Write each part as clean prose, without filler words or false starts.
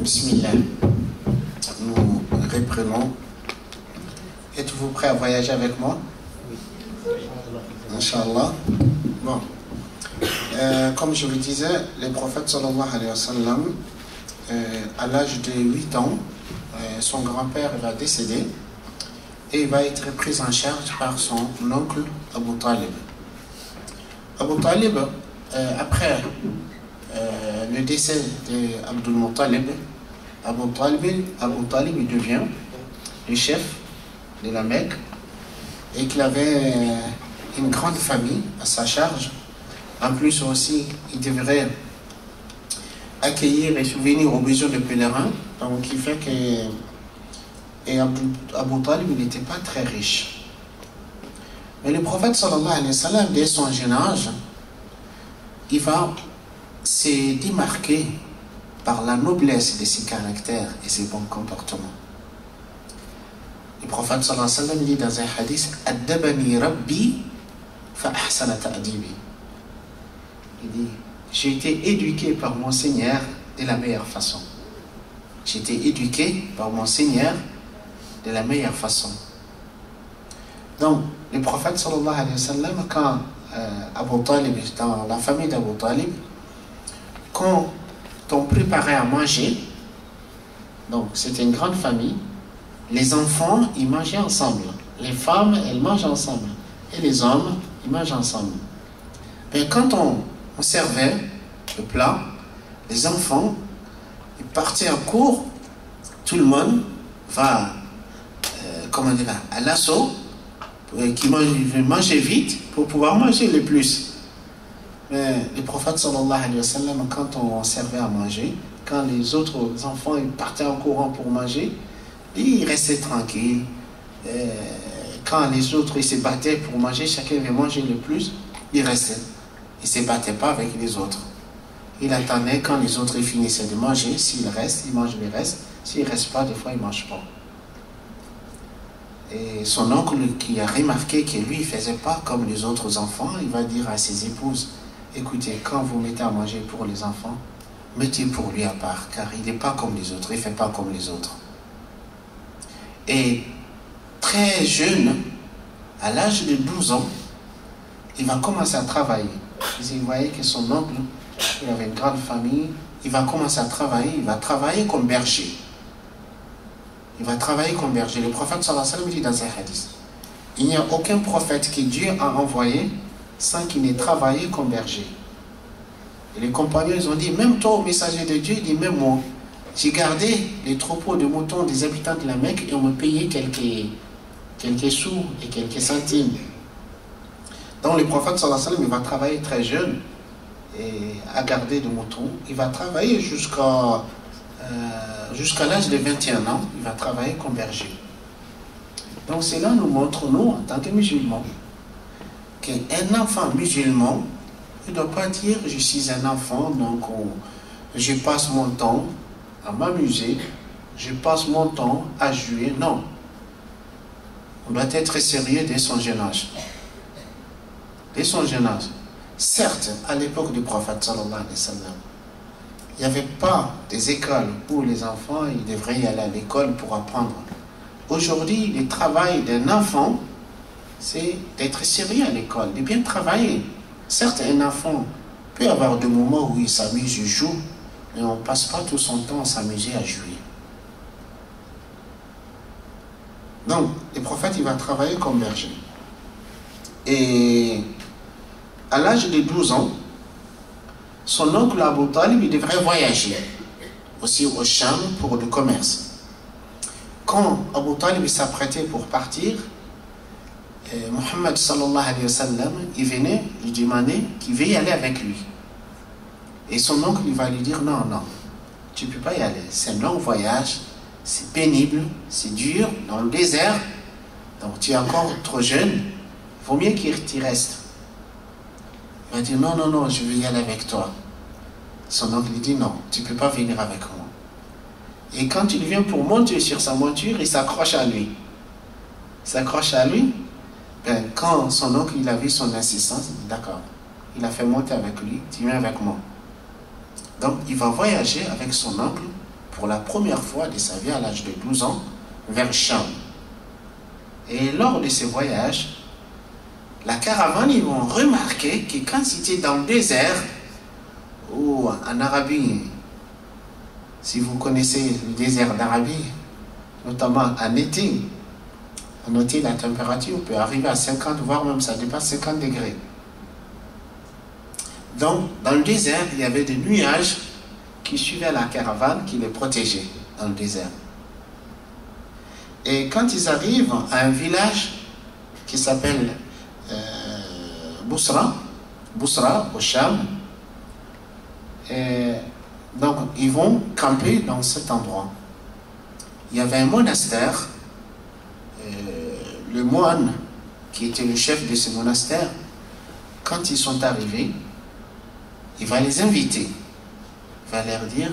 Bismillah. Nous reprenons. Êtes-vous prêt à voyager avec moi? Oui. Inch'Allah. Bon. Comme je vous disais, le prophète sallallahu alayhi wa sallam, à l'âge de 8 ans, son grand-père va décéder et il va être pris en charge par son oncle Abu Talib. Abu Talib, après le décès d'Abdul Muttalib, Abu Talib devient le chef de la Mecque et qu'il avait une grande famille à sa charge. En plus aussi, il devrait accueillir et subvenir aux besoins des pèlerins. Donc, il fait que Abu Talib n'était pas très riche. Mais le prophète sallallahu alayhi wa sallam, dès son jeune âge, il va se démarquer par la noblesse de ses caractères et ses bons comportements. Le prophète sallallahu alayhi wa sallam dit dans un hadith: Addabani Rabbi fa ahsana ta'dibi. Il dit: j'ai été éduqué par mon Seigneur de la meilleure façon. J'ai été éduqué par mon Seigneur de la meilleure façon. Donc, le prophète sallallahu alayhi wa sallam, quand Abu Talib, dans la famille d'Abu Talib, quand on préparait à manger, donc c'était une grande famille, les enfants, ils mangeaient ensemble. Les femmes, elles mangent ensemble. Et les hommes, ils mangent ensemble. Mais quand on servait le plat, les enfants, ils partaient en cours, tout le monde va, à l'assaut, qui veut manger vite pour pouvoir manger le plus. Mais le prophète sallallahu alayhi wa sallam, quand on servait à manger, quand les autres enfants ils partaient en courant pour manger, ils restaient tranquilles. Quand les autres ils se battaient pour manger, chacun veut manger le plus, il restait. Il ne se battait pas avec les autres. Il attendait quand les autres ils finissaient de manger. S'il reste, il mange le reste. S'il ne reste pas, des fois il ne mange pas. Et son oncle qui a remarqué que lui, il ne faisait pas comme les autres enfants, il va dire à ses épouses: écoutez, quand vous mettez à manger pour les enfants, mettez pour lui à part, car il n'est pas comme les autres, il ne fait pas comme les autres. Et très jeune, à l'âge de 12 ans, il va commencer à travailler. Vous voyez que son oncle, il avait une grande famille, il va commencer à travailler, il va travailler comme berger. Il va travailler comme berger. Le prophète sallallahu alayhi wa sallam dit dans un hadith: il n'y a aucun prophète que Dieu a envoyé sans qu'il n'ait travaillé comme berger. Et les compagnons, ils ont dit: même toi, au messager de Dieu, il dit: même moi, j'ai gardé les troupeaux de moutons des habitants de la Mecque et on me payait quelques sous et quelques centimes. Donc le prophète sallallahu alayhi wa sallam, il va travailler très jeune et à garder des moutons. Il va travailler jusqu'à l'âge de 21 ans, il va travailler comme berger. Donc cela nous montre, nous, en tant que musulmans, qu'un enfant musulman, il ne doit pas dire: je suis un enfant, donc je passe mon temps à m'amuser, je passe mon temps à jouer. Non. On doit être sérieux dès son jeune âge. Dès son jeune âge. Certes, à l'époque du prophète sallallahu alayhi wa sallam, il n'y avait pas des écoles où les enfants ils devraient y aller à l'école pour apprendre. Aujourd'hui, le travail d'un enfant, c'est d'être sérieux à l'école, de bien travailler. Certes, un enfant peut avoir des moments où il s'amuse, il joue, mais on ne passe pas tout son temps à s'amuser à jouer. Donc, le prophète, il va travailler comme berger. Et à l'âge de 12 ans, son oncle Abu Talib, il devrait voyager aussi au Cham pour le commerce. Quand Abu Talib s'apprêtait pour partir, Muhammad sallallahu alayhi wa sallam, il venait lui demander qu'il veut y aller avec lui. Et son oncle, il va lui dire: non, non, tu ne peux pas y aller. C'est un long voyage, c'est pénible, c'est dur, dans le désert. Donc tu es encore trop jeune, il vaut mieux qu'il t'y reste. Il va dire: non, non, non, je veux y aller avec toi. Son oncle lui dit: non, tu ne peux pas venir avec moi. Et quand il vient pour monter sur sa monture, il s'accroche à lui. Il s'accroche à lui. Ben, quand son oncle il a vu son insistance, il dit: d'accord. Il a fait monter avec lui, tu viens avec moi. Donc il va voyager avec son oncle pour la première fois de sa vie à l'âge de 12 ans vers Cham. Et lors de ce voyage, la caravane, ils vont remarquer que quand c'était dans le désert, ou en Arabie, si vous connaissez le désert d'Arabie, notamment en été, la température peut arriver à 50, voire même ça dépasse 50 degrés. Donc, dans le désert, il y avait des nuages qui suivaient la caravane, qui les protégeaient dans le désert. Et quand ils arrivent à un village qui s'appelle Bousra, au Cham, donc ils vont camper dans cet endroit. Il y avait un monastère, le moine qui était le chef de ce monastère, quand ils sont arrivés, il va les inviter. Il va leur dire,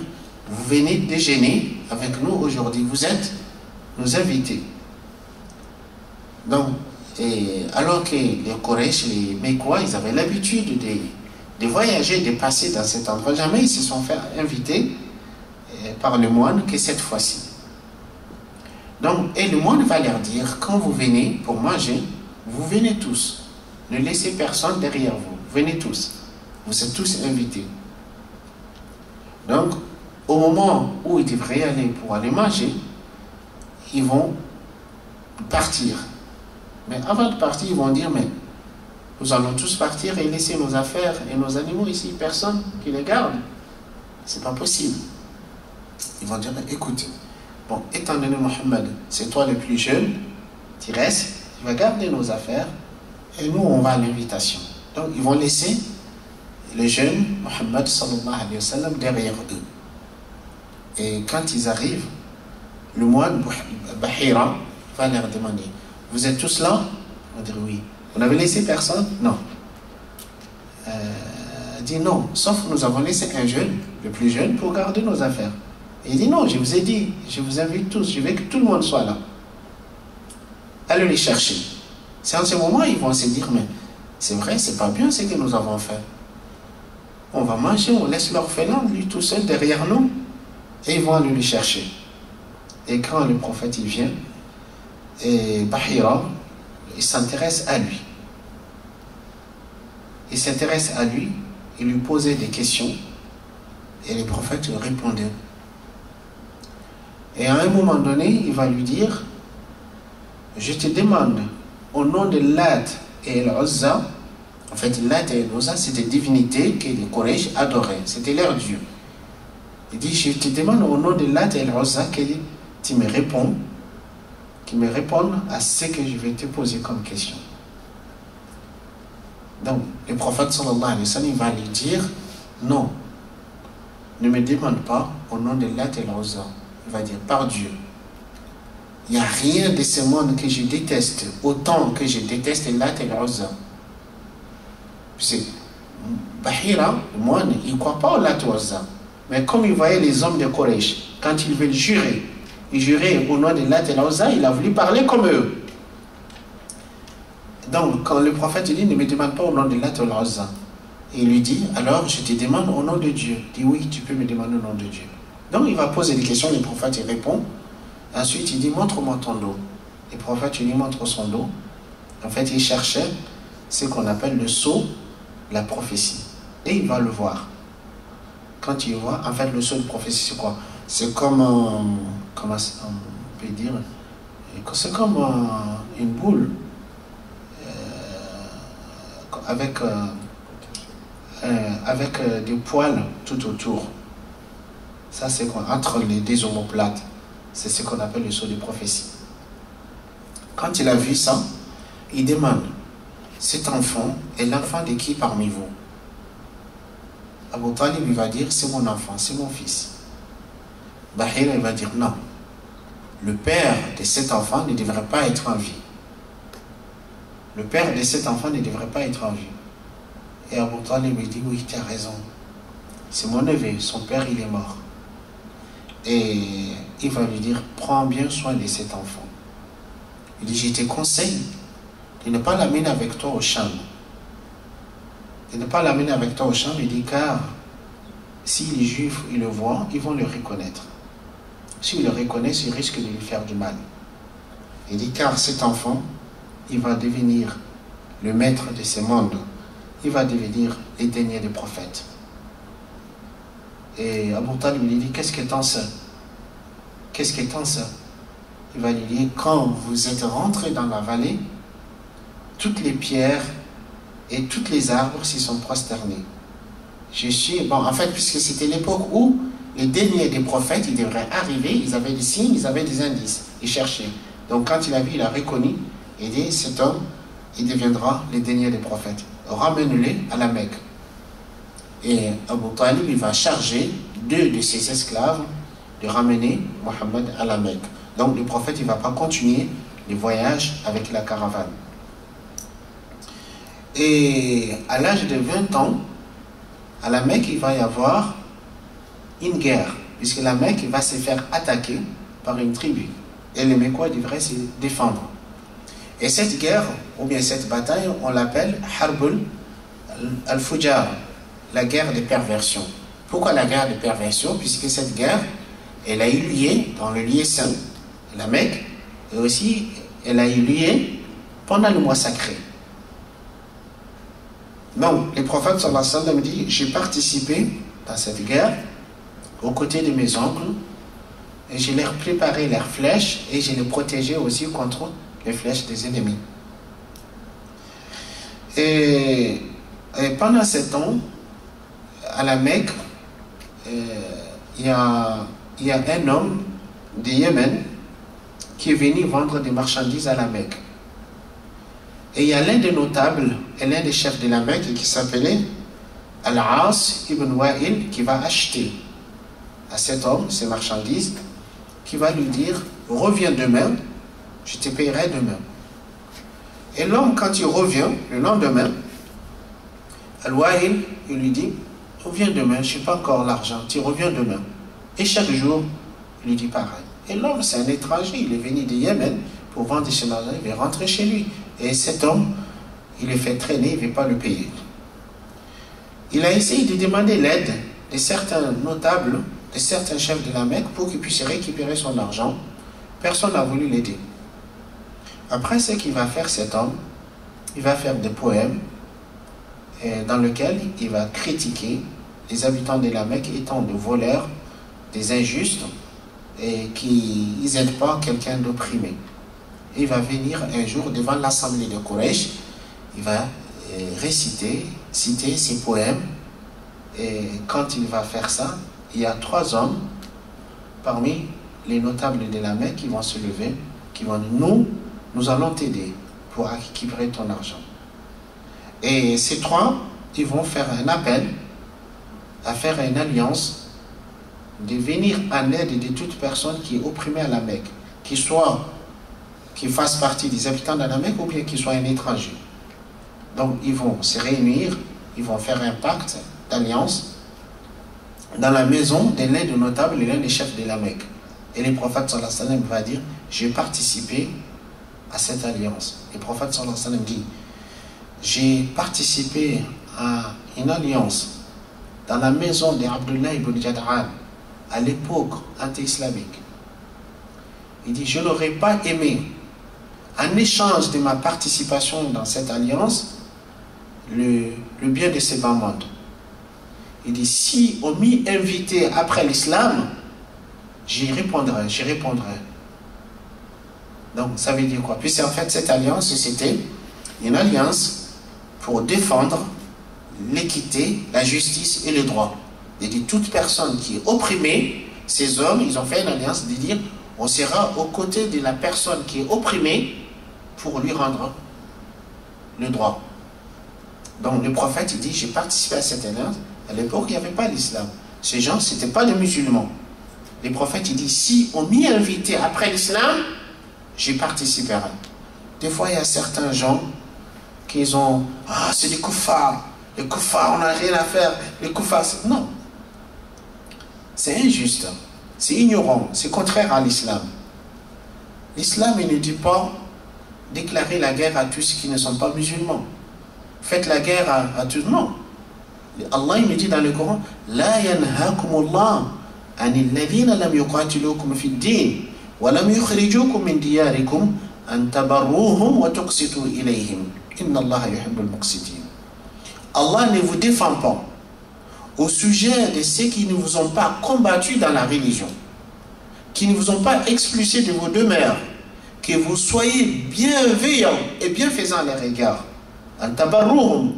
vous venez déjeuner avec nous aujourd'hui, vous êtes nos invités. Donc, alors que les Quraysh, les Mekwa, ils avaient l'habitude de voyager, de passer dans cet endroit, jamais ils se sont fait inviter par le moine que cette fois-ci. Donc, et le moine va leur dire, quand vous venez pour manger, vous venez tous. Ne laissez personne derrière vous. Venez tous. Vous êtes tous invités. Donc, au moment où ils devraient aller pour aller manger, ils vont partir. Mais avant de partir, ils vont dire, mais nous allons tous partir et laisser nos affaires et nos animaux ici, personne qui les garde. C'est pas possible. Ils vont dire, mais écoute, bon, étant donné Mohammed, c'est toi le plus jeune, tu restes, tu vas garder nos affaires et nous, on va à l'invitation. Donc, ils vont laisser le jeune Mohammed sallallahu alayhi wa sallam derrière eux. Et quand ils arrivent, le moine Bahira va leur demander, vous êtes tous là? On va dire oui. Vous n'avez laissé personne? Non. Il dit non, sauf nous avons laissé un jeune, le plus jeune, pour garder nos affaires. Et il dit non, je vous ai dit, je vous invite tous, je veux que tout le monde soit là. Allez les chercher. C'est en ce moment ils vont se dire, mais c'est vrai, c'est pas bien ce que nous avons fait. On va manger, on laisse l'orphelin, lui tout seul derrière nous, et ils vont aller le chercher. Et quand le prophète il vient, et Bahira, il s'intéresse à lui. Il s'intéresse à lui, il lui posait des questions, et le prophète lui répondait. Et à un moment donné, il va lui dire, je te demande, au nom de Lat et el-Uzza, en fait, Lat et el-Uzza, c'était des divinités que les Quraysh adoraient, c'était leur dieu. Il dit, je te demande au nom de Lat et el-Uzza que tu me réponds, qu'ils me répondent à ce que je vais te poser comme question. Donc, le prophète sallallahu alayhi wa sallam, il va lui dire, non, ne me demande pas au nom de Lat et el-Uzza. Il va dire, par Dieu, il n'y a rien de ce monde que je déteste autant que je déteste Lat et el-Uzza. Bahira, le moine, il ne croit pas au Lat et el-Uzza. Mais comme il voyait les hommes de Quraysh, quand ils veulent jurer, ils juraient au nom de Lat et el-Uzza, il a voulu parler comme eux. Donc, quand le prophète dit, ne me demande pas au nom de Lat et el-Uzza, il lui dit, alors je te demande au nom de Dieu. Il dit, oui, tu peux me demander au nom de Dieu. Donc, il va poser des questions, le prophète il répond. Ensuite, il dit, montre-moi ton dos. Le prophète lui montre son dos. En fait, il cherchait ce qu'on appelle le sceau, la prophétie. Et il va le voir. Quand il voit, en fait, le sceau de prophétie, c'est quoi? C'est comme, comment on peut dire, c'est comme une boule avec des poils tout autour. Ça, c'est quoi? Entre les deux omoplates. C'est ce qu'on appelle le sceau de prophétie. Quand il a vu ça, il demande, cet enfant est l'enfant de qui parmi vous? Abu Talib, il va dire, c'est mon enfant, c'est mon fils. Bahira, il va dire, non. Le père de cet enfant ne devrait pas être en vie. Le père de cet enfant ne devrait pas être en vie. Et Abu Talib, il dit, oui, tu as raison. C'est mon neveu, son père, il est mort. Et il va lui dire, prends bien soin de cet enfant. Il dit, je te conseille de ne pas l'amener avec toi au Cham. De ne pas l'amener avec toi au Cham, il dit, car si les Juifs ils le voient, ils vont le reconnaître. s'ils le reconnaissent, ils risquent de lui faire du mal. Il dit, car cet enfant, il va devenir le maître de ce monde. Il va devenir le dernier des prophètes. Et Abu Talib lui dit, qu'est-ce qu'étant ça? Qu'est-ce qu'étant ça? Il va lui dire, quand vous êtes rentré dans la vallée, toutes les pierres et tous les arbres s'y sont prosternés. En fait, puisque c'était l'époque où les derniers des prophètes, ils devraient arriver, ils avaient des signes, ils avaient des indices, ils cherchaient. Donc quand il a vu, il a reconnu, il dit, cet homme, il deviendra le dernier des prophètes. Ramène-le à la Mecque. Et Abu Talib, il va charger 2 de ses esclaves de ramener Mohammed à la Mecque. Donc le prophète, il ne va pas continuer le voyage avec la caravane. Et à l'âge de 20 ans, à la Mecque, il va y avoir une guerre, puisque la Mecque va se faire attaquer par une tribu. Et les Mecquois devraient se défendre. Et cette guerre, ou bien cette bataille, on l'appelle Harbul al-Fujar, la guerre des perversions. Pourquoi la guerre des perversions? Puisque cette guerre, elle a eu lieu dans le lieu saint, la Mecque, et aussi elle a eu lieu pendant le mois sacré. Donc, le prophète sallallahu alayhi wa sallam dit, j'ai participé dans cette guerre aux côtés de mes oncles, et je leur préparais leurs flèches, et je les protégeais aussi contre les flèches des ennemis. Et pendant ce temps, à la Mecque, il y a un homme du Yémen qui est venu vendre des marchandises à la Mecque. Et il y a l'un des notables et l'un des chefs de la Mecque qui s'appelait Al-As ibn Wa'il, qui va acheter à cet homme ces marchandises, qui va lui dire, reviens demain, je te payerai demain. Et l'homme, quand il revient le lendemain, Al-Wa'il, il lui dit, reviens demain, je n'ai pas encore l'argent, tu reviens demain. Et chaque jour, il lui dit pareil. Et l'homme, c'est un étranger, il est venu du Yémen pour vendre ses marchandises, il va rentrer chez lui. Et cet homme, il le fait traîner, il ne veut pas le payer. Il a essayé de demander l'aide de certains notables, de certains chefs de la Mecque pour qu'il puisse récupérer son argent. Personne n'a voulu l'aider. Après, ce qu'il va faire cet homme, il va faire des poèmes dans lesquels il va critiquer les habitants de la Mecque étant des voleurs, des injustes et qui n'aident pas quelqu'un d'opprimé. Il va venir un jour devant l'assemblée de Quraysh, il va citer ses poèmes, et quand il va faire ça, il y a 3 hommes parmi les notables de la Mecque qui vont se lever, qui vont dire, nous allons t'aider pour récupérer ton argent. Et ces 3, ils vont faire un appel à faire une alliance de venir en aide de toute personne qui est opprimée à la Mecque, qui fasse partie des habitants de la Mecque ou bien qui soit un étranger. Donc ils vont se réunir, ils vont faire un pacte d'alliance dans la maison de l'un des notables et l'un des chefs de la Mecque. Et le prophète sallallahu alayhi wa sallam va dire, j'ai participé à cette alliance. Le prophète sallallahu alayhi wa sallam dit, j'ai participé à une alliance dans la maison d'Abdullah ibn Jad'an à l'époque anti-islamique. Il dit, je n'aurais pas aimé, en échange de ma participation dans cette alliance, le bien de ce bas monde. Il dit, si on m'y invitait après l'islam, j'y répondrai. Donc ça veut dire quoi? Puisque en fait cette alliance, c'était une alliance pour défendre l'équité, la justice et le droit. Il dit, toute personne qui est opprimée, ces hommes, ils ont fait une alliance de dire, on sera aux côtés de la personne qui est opprimée pour lui rendre le droit. Donc le prophète, il dit, j'ai participé à cette alliance. À l'époque, il n'y avait pas l'islam. Ces gens, ce n'étaient pas des musulmans. Le prophète, il dit, si on m'y invitait après l'islam, j'y participerai. Des fois, il y a certains gens qui ont, c'est des koufars. Les koufars, on n'a rien à faire. Les koufars, non. C'est injuste. C'est ignorant. C'est contraire à l'islam. L'islam, il ne dit pas déclarer la guerre à tous qui ne sont pas musulmans. Faites la guerre à tous. Non. Allah, il me dit dans le Coran, La yanhakumullah عن الذين لم يقاتلوكم في الدين ولم يخرجوكم من دياركم أن تبروهم وتقسطوا إليهم إن الله يحب المقسطين. Allah ne vous défend pas au sujet de ceux qui ne vous ont pas combattu dans la religion, qui ne vous ont pas expulsé de vos demeures, que vous soyez bienveillants et bienfaisants à leur égard. An tabarruhum.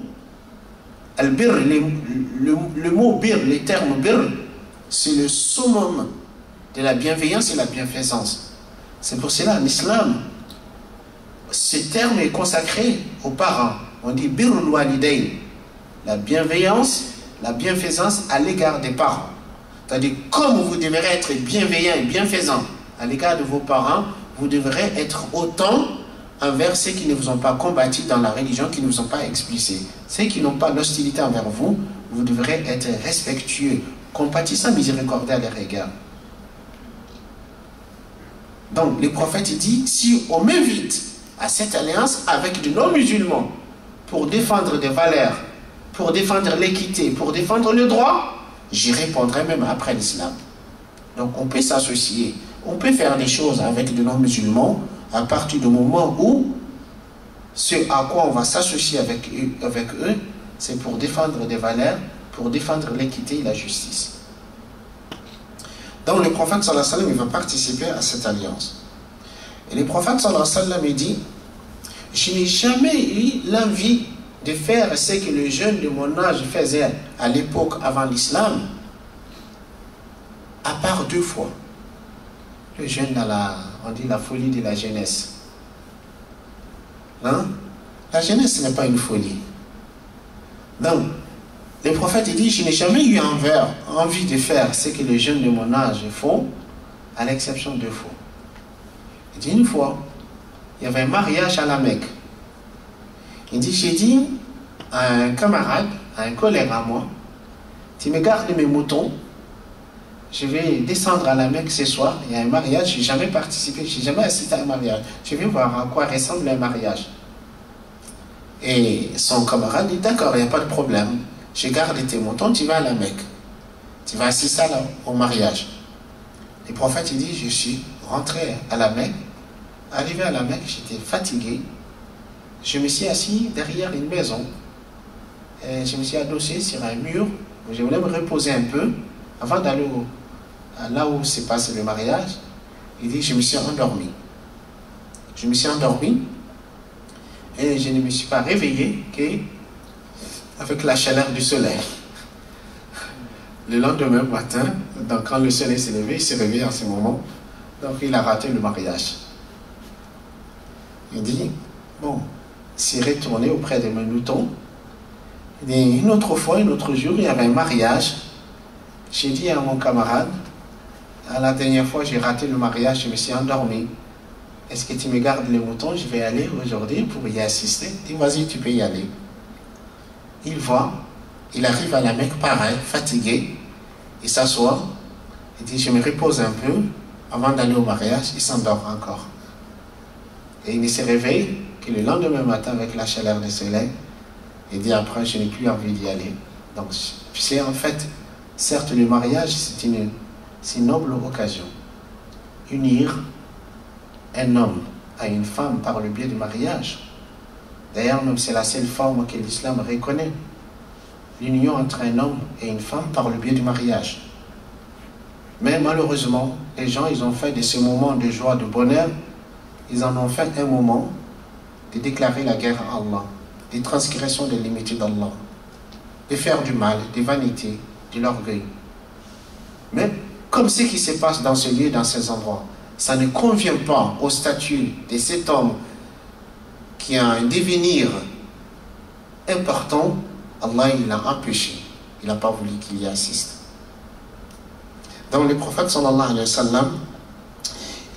Al-bir, le mot bir, les termes bir, c'est le summum de la bienveillance et la bienfaisance. C'est pour cela, en islam, ce terme est consacré aux parents. On dit birrul walidayn, la bienveillance, la bienfaisance à l'égard des parents. C'est-à-dire, comme vous devrez être bienveillant et bienfaisant à l'égard de vos parents, vous devrez être autant envers ceux qui ne vous ont pas combattu dans la religion, qui ne vous ont pas expulsé. Ceux qui n'ont pas l'hostilité envers vous, vous devrez être respectueux, compatissant, miséricordieux à leur égard. Donc, le prophète dit, si on m'invite à cette alliance avec de non-musulmans pour défendre des valeurs, pour défendre l'équité, pour défendre le droit, j'y répondrai même après l'islam. Donc, on peut s'associer, on peut faire des choses avec de non-musulmans à partir du moment où ce à quoi on va s'associer avec eux, c'est pour défendre des valeurs, pour défendre l'équité et la justice. Donc le prophète sallallahu alayhi wa sallam, il va participer à cette alliance. Et le prophète sallallahu alayhi wa sallam, il dit, je n'ai jamais eu l'envie de faire ce que les jeunes de mon âge faisaient à l'époque avant l'islam, à part 2 fois. Le jeune dans on dit la folie de la jeunesse. Hein? La jeunesse, ce n'est pas une folie. Donc, le prophète dit, je n'ai jamais eu envie de faire ce que les jeunes de mon âge font, à l'exception de 2 fois. Il dit, une fois, il y avait un mariage à la Mecque. Il dit, j'ai dit à un camarade, à un collègue à moi, tu me gardes mes moutons, je vais descendre à la Mecque ce soir, il y a un mariage, je n'ai jamais participé, je n'ai jamais assisté à un mariage. Je vais voir à quoi ressemble un mariage. Et son camarade dit, d'accord, il n'y a pas de problème, je garde tes moutons, tu vas à la Mecque. Tu vas assister au mariage. Le prophète il dit, je suis rentré à la Mecque, arrivé à la Mecque, j'étais fatigué, je me suis assis derrière une maison, et je me suis adossé sur un mur, où je voulais me reposer un peu, avant d'aller là où s'est passé le mariage. Il dit, je me suis endormi. Je me suis endormi et je ne me suis pas réveillé qu'avec la chaleur du soleil. Le lendemain matin, donc quand le soleil s'est levé, il s'est réveillé en ce moment, donc il a raté le mariage. Il dit, bon, il s'est retourné auprès de mes moutons. Il dit, une autre fois, un autre jour, il y avait un mariage. J'ai dit à mon camarade, à la dernière fois j'ai raté le mariage, je me suis endormi. Est-ce que tu me gardes les moutons? Je vais aller aujourd'hui pour y assister. Il dit, vas-y, tu peux y aller. Il va, il arrive à la Mecque, pareil, fatigué. Il s'assoit, il dit, je me repose un peu avant d'aller au mariage. Il s'endort encore. Et il ne se réveille que le lendemain matin avec la chaleur du soleil. Il dit, après, je n'ai plus envie d'y aller. Donc, c'est en fait, certes, le mariage, c'est une noble occasion. Unir un homme à une femme par le biais du mariage. D'ailleurs, même c'est la seule forme que l'islam reconnaît. L'union entre un homme et une femme par le biais du mariage. Mais malheureusement, les gens, ils ont fait de ce moment de joie, de bonheur, ils en ont fait un moment de déclarer la guerre à Allah, des transgressions des limites d'Allah, de faire du mal, des vanités, de l'orgueil. Mais comme ce qui se passe dans ce lieu, dans ces endroits, ça ne convient pas au statut de cet homme qui a un devenir important, Allah il l'a empêché. Il n'a pas voulu qu'il y assiste. Donc le prophète sallallahu alayhi wa sallam,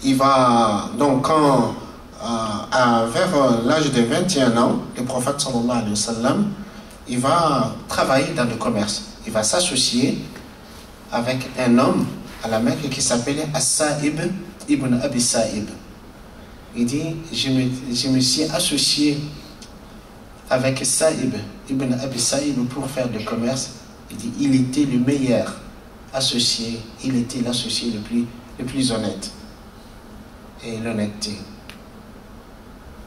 il va, donc quand, vers l'âge de 21 ans, le prophète sallallahu alayhi wa sallam, il va travailler dans le commerce. Il va s'associer avec un homme à la Mecque qui s'appelait As-Sa'ib ibn Abi Sa'ib. Il dit, je me suis associé avec Sa'ib ibn Abi Sa'ib pour faire du commerce. Il dit, il était le meilleur associé, il était l'associé le plus honnête. Et l'honnêteté,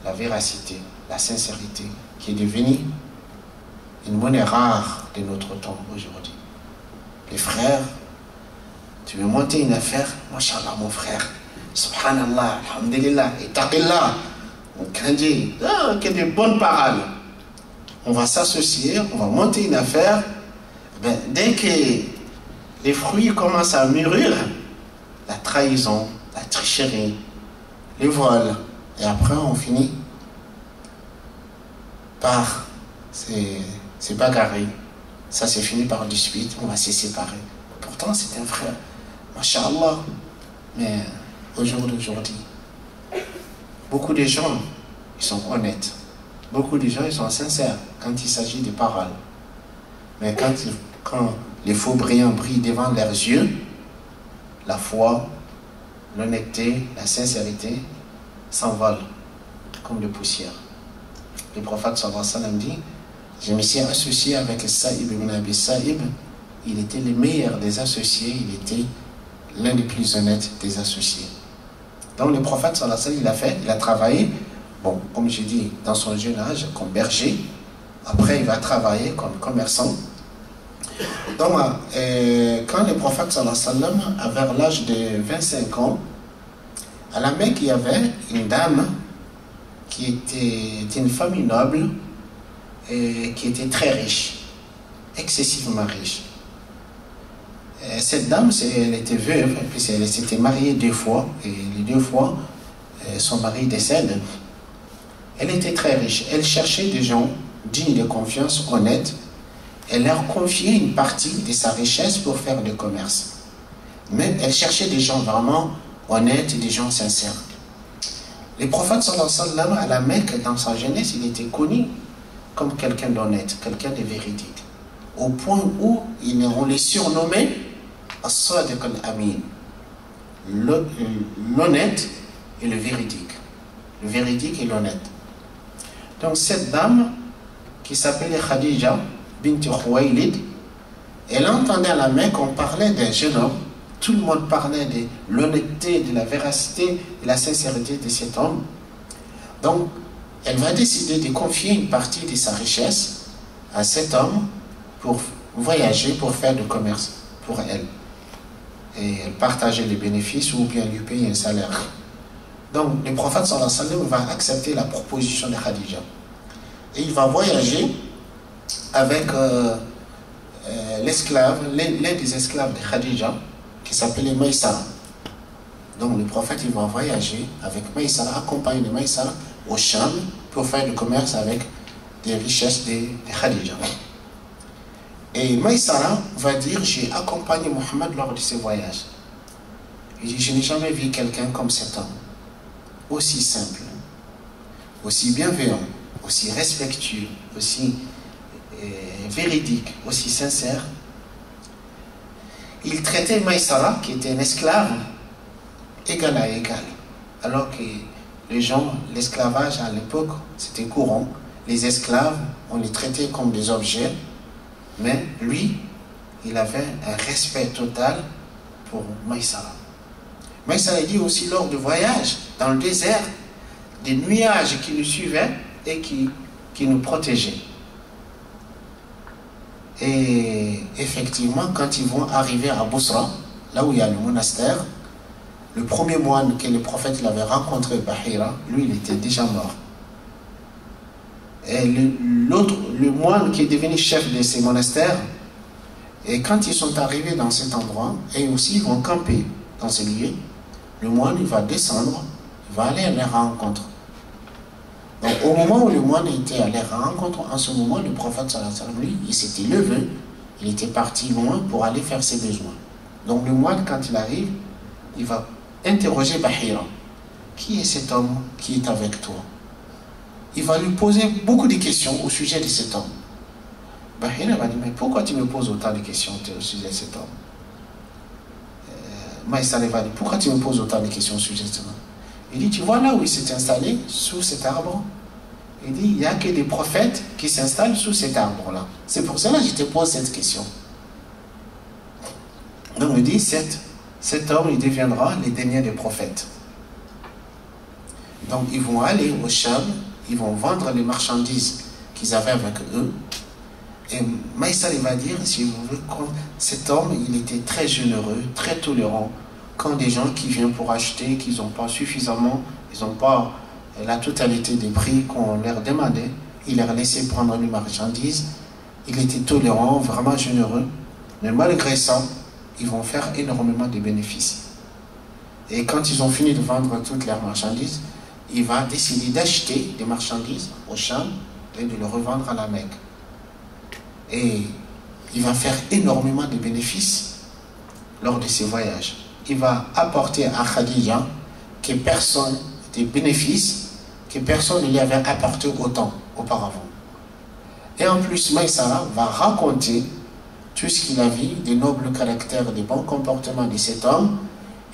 la véracité, la sincérité, qui est devenue une monnaie rare de notre temps aujourd'hui. Les frères, tu veux monter une affaire, Masha'Allah mon frère, Subhanallah, Alhamdulillah, et Taqillah, on craint Dieu, que de bonnes paroles. On va s'associer, on va monter une affaire. Ben, dès que les fruits commencent à mûrir, la trahison, la tricherie, les vols, et après on finit par se bagarrer. Ça s'est fini par dispute, on va se séparer. Pourtant c'est un frère, Masha'Allah. Mais au jour d'aujourd'hui, beaucoup de gens, ils sont honnêtes. Beaucoup de gens, ils sont sincères quand il s'agit de paroles. Mais quand les faux brillants brillent devant leurs yeux, la foi, l'honnêteté, la sincérité s'envolent comme de poussière. Le prophète sallallahu alayhi wa sallam dit, je me suis associé avec Sa'ib ibn Abi Sa'ib, il était le meilleur des associés, il était l'un des plus honnêtes des associés. Donc le prophète sallallahu alayhi wa sallam, il a travaillé, bon, comme j'ai dit, dans son jeune âge, comme berger. Après, il va travailler comme commerçant. Donc, quand le prophète sallallahu alayhi wa sallam, à vers l'âge de 25 ans, à la Mecque, il y avait une dame qui était d'une famille noble et qui était très riche, excessivement riche. Cette dame, elle était veuve, puis elle s'était mariée 2 fois, et les 2 fois, son mari décède. Elle était très riche. Elle cherchait des gens dignes de confiance, honnêtes. Elle leur confiait une partie de sa richesse pour faire du commerce. Mais elle cherchait des gens vraiment honnêtes, des gens sincères. Le prophète sallallahu alayhi wa sallam, à la Mecque, dans sa jeunesse, il était connu comme quelqu'un d'honnête, quelqu'un de véridique. Au point où on les surnommait As-Sadiq al-Amin, l'honnête et le véridique. Le véridique et l'honnête. Donc cette dame, qui s'appelait Khadija bint Khuwaylid, elle entendait à la Mecque qu'on parlait d'un jeune homme. Tout le monde parlait de l'honnêteté, de la véracité, de la sincérité de cet homme. Donc, elle va décider de confier une partie de sa richesse à cet homme pour voyager, pour faire du commerce pour elle. Et elle partageait les bénéfices ou bien lui payer un salaire. Donc, le prophète sallallahu alayhi wa sallam va accepter la proposition de Khadija. Et il va voyager avec l'esclave, l'un des esclaves de Khadija, qui s'appelait Maïsara. Donc le prophète, il va voyager avec Maïsara, accompagné de Maïsara au Cham pour faire du commerce avec des richesses de Khadija. Et Maïsara va dire, j'ai accompagné Mohammed lors de ce voyage. Il dit, je n'ai jamais vu quelqu'un comme cet homme, aussi simple, aussi bienveillant, aussi respectueux, aussi véridique, aussi sincère. Il traitait Maïsara, qui était un esclave, égal à égal. Alors que les gens, l'esclavage à l'époque, c'était courant. Les esclaves, on les traitait comme des objets. Mais lui, il avait un respect total pour Maïsara. Maïsara dit aussi lors du voyage, dans le désert, des nuages qui nous suivaient et qui nous protégeaient. Et effectivement, quand ils vont arriver à Bousra, là où il y a le monastère, le premier moine que le prophète l'avait rencontré, Bahira, lui, il était déjà mort. Et le moine qui est devenu chef de ces monastères, et quand ils sont arrivés dans cet endroit, et aussi ils vont camper dans ce lieu, le moine, il va descendre, il va aller à leur rencontre. Donc, au moment où le moine était à leur rencontre, en ce moment, le prophète sallallahu alayhi wa sallam, lui, il s'était levé, il était parti loin pour aller faire ses besoins. Donc, le moine, quand il arrive, il va interroger Bahira. Qui est cet homme qui est avec toi? Il va lui poser beaucoup de questions au sujet de cet homme. Bahira va dire, mais pourquoi tu me poses autant de questions au sujet de cet homme? Maïsara va dire, pourquoi tu me poses autant de questions au sujet de cet homme? Il dit, tu vois là où il s'est installé, sous cet arbre? Il dit, il n'y a que des prophètes qui s'installent sous cet arbre-là. C'est pour cela que je te pose cette question. Donc il dit, cet homme, il deviendra le dernier des prophètes. Donc ils vont aller au Cham, ils vont vendre les marchandises qu'ils avaient avec eux. Et Maïsar, il va dire, si vous voulez, cet homme, il était très généreux, très tolérant. Quand des gens qui viennent pour acheter, qu'ils n'ont pas suffisamment, ils n'ont pas la totalité des prix qu'on leur demandait, il leur laissait prendre les marchandises. Il était tolérant, vraiment généreux. Mais malgré ça, ils vont faire énormément de bénéfices. Et quand ils ont fini de vendre toutes leurs marchandises, il va décider d'acheter des marchandises au Cham et de les revendre à la Mecque. Et il va faire énormément de bénéfices lors de ses voyages. Il va apporter à Khadija des bénéfices que personne ne lui avait apporté autant auparavant. Et en plus, Maïsara va raconter tout ce qu'il a vu, des nobles caractères, des bons comportements de cet homme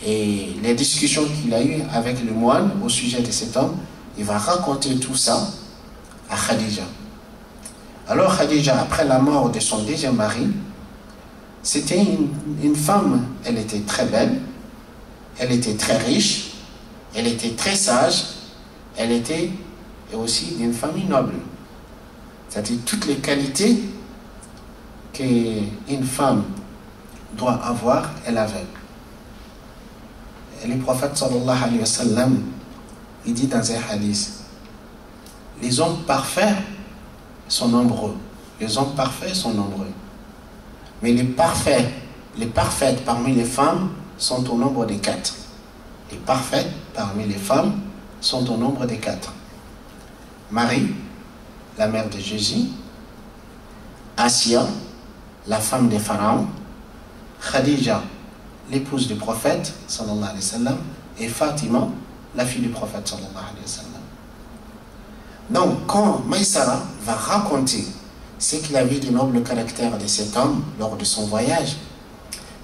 et les discussions qu'il a eues avec le moine au sujet de cet homme. Il va raconter tout ça à Khadija. Alors Khadija, après la mort de son deuxième mari, c'était une femme, elle était très belle, elle était très riche, elle était très sage, elle était aussi d'une famille noble. C'est-à-dire toutes les qualités qu'une femme doit avoir, elle avait. Et le prophète sallallahu alayhi wa sallam, il dit dans un hadith, les hommes parfaits sont nombreux. Les hommes parfaits sont nombreux. Mais les parfaites parmi les femmes sont au nombre de 4. Les parfaites parmi les femmes sont au nombre de 4. Marie, la mère de Jésus, Assia, la femme de Pharaon, Khadija, l'épouse du prophète, sallallahu alayhi wa sallam, et Fatima, la fille du prophète, sallallahu alayhi wa sallam. Donc, quand Maïsara va raconter ce qu'il a vu du noble caractère de cet homme lors de son voyage,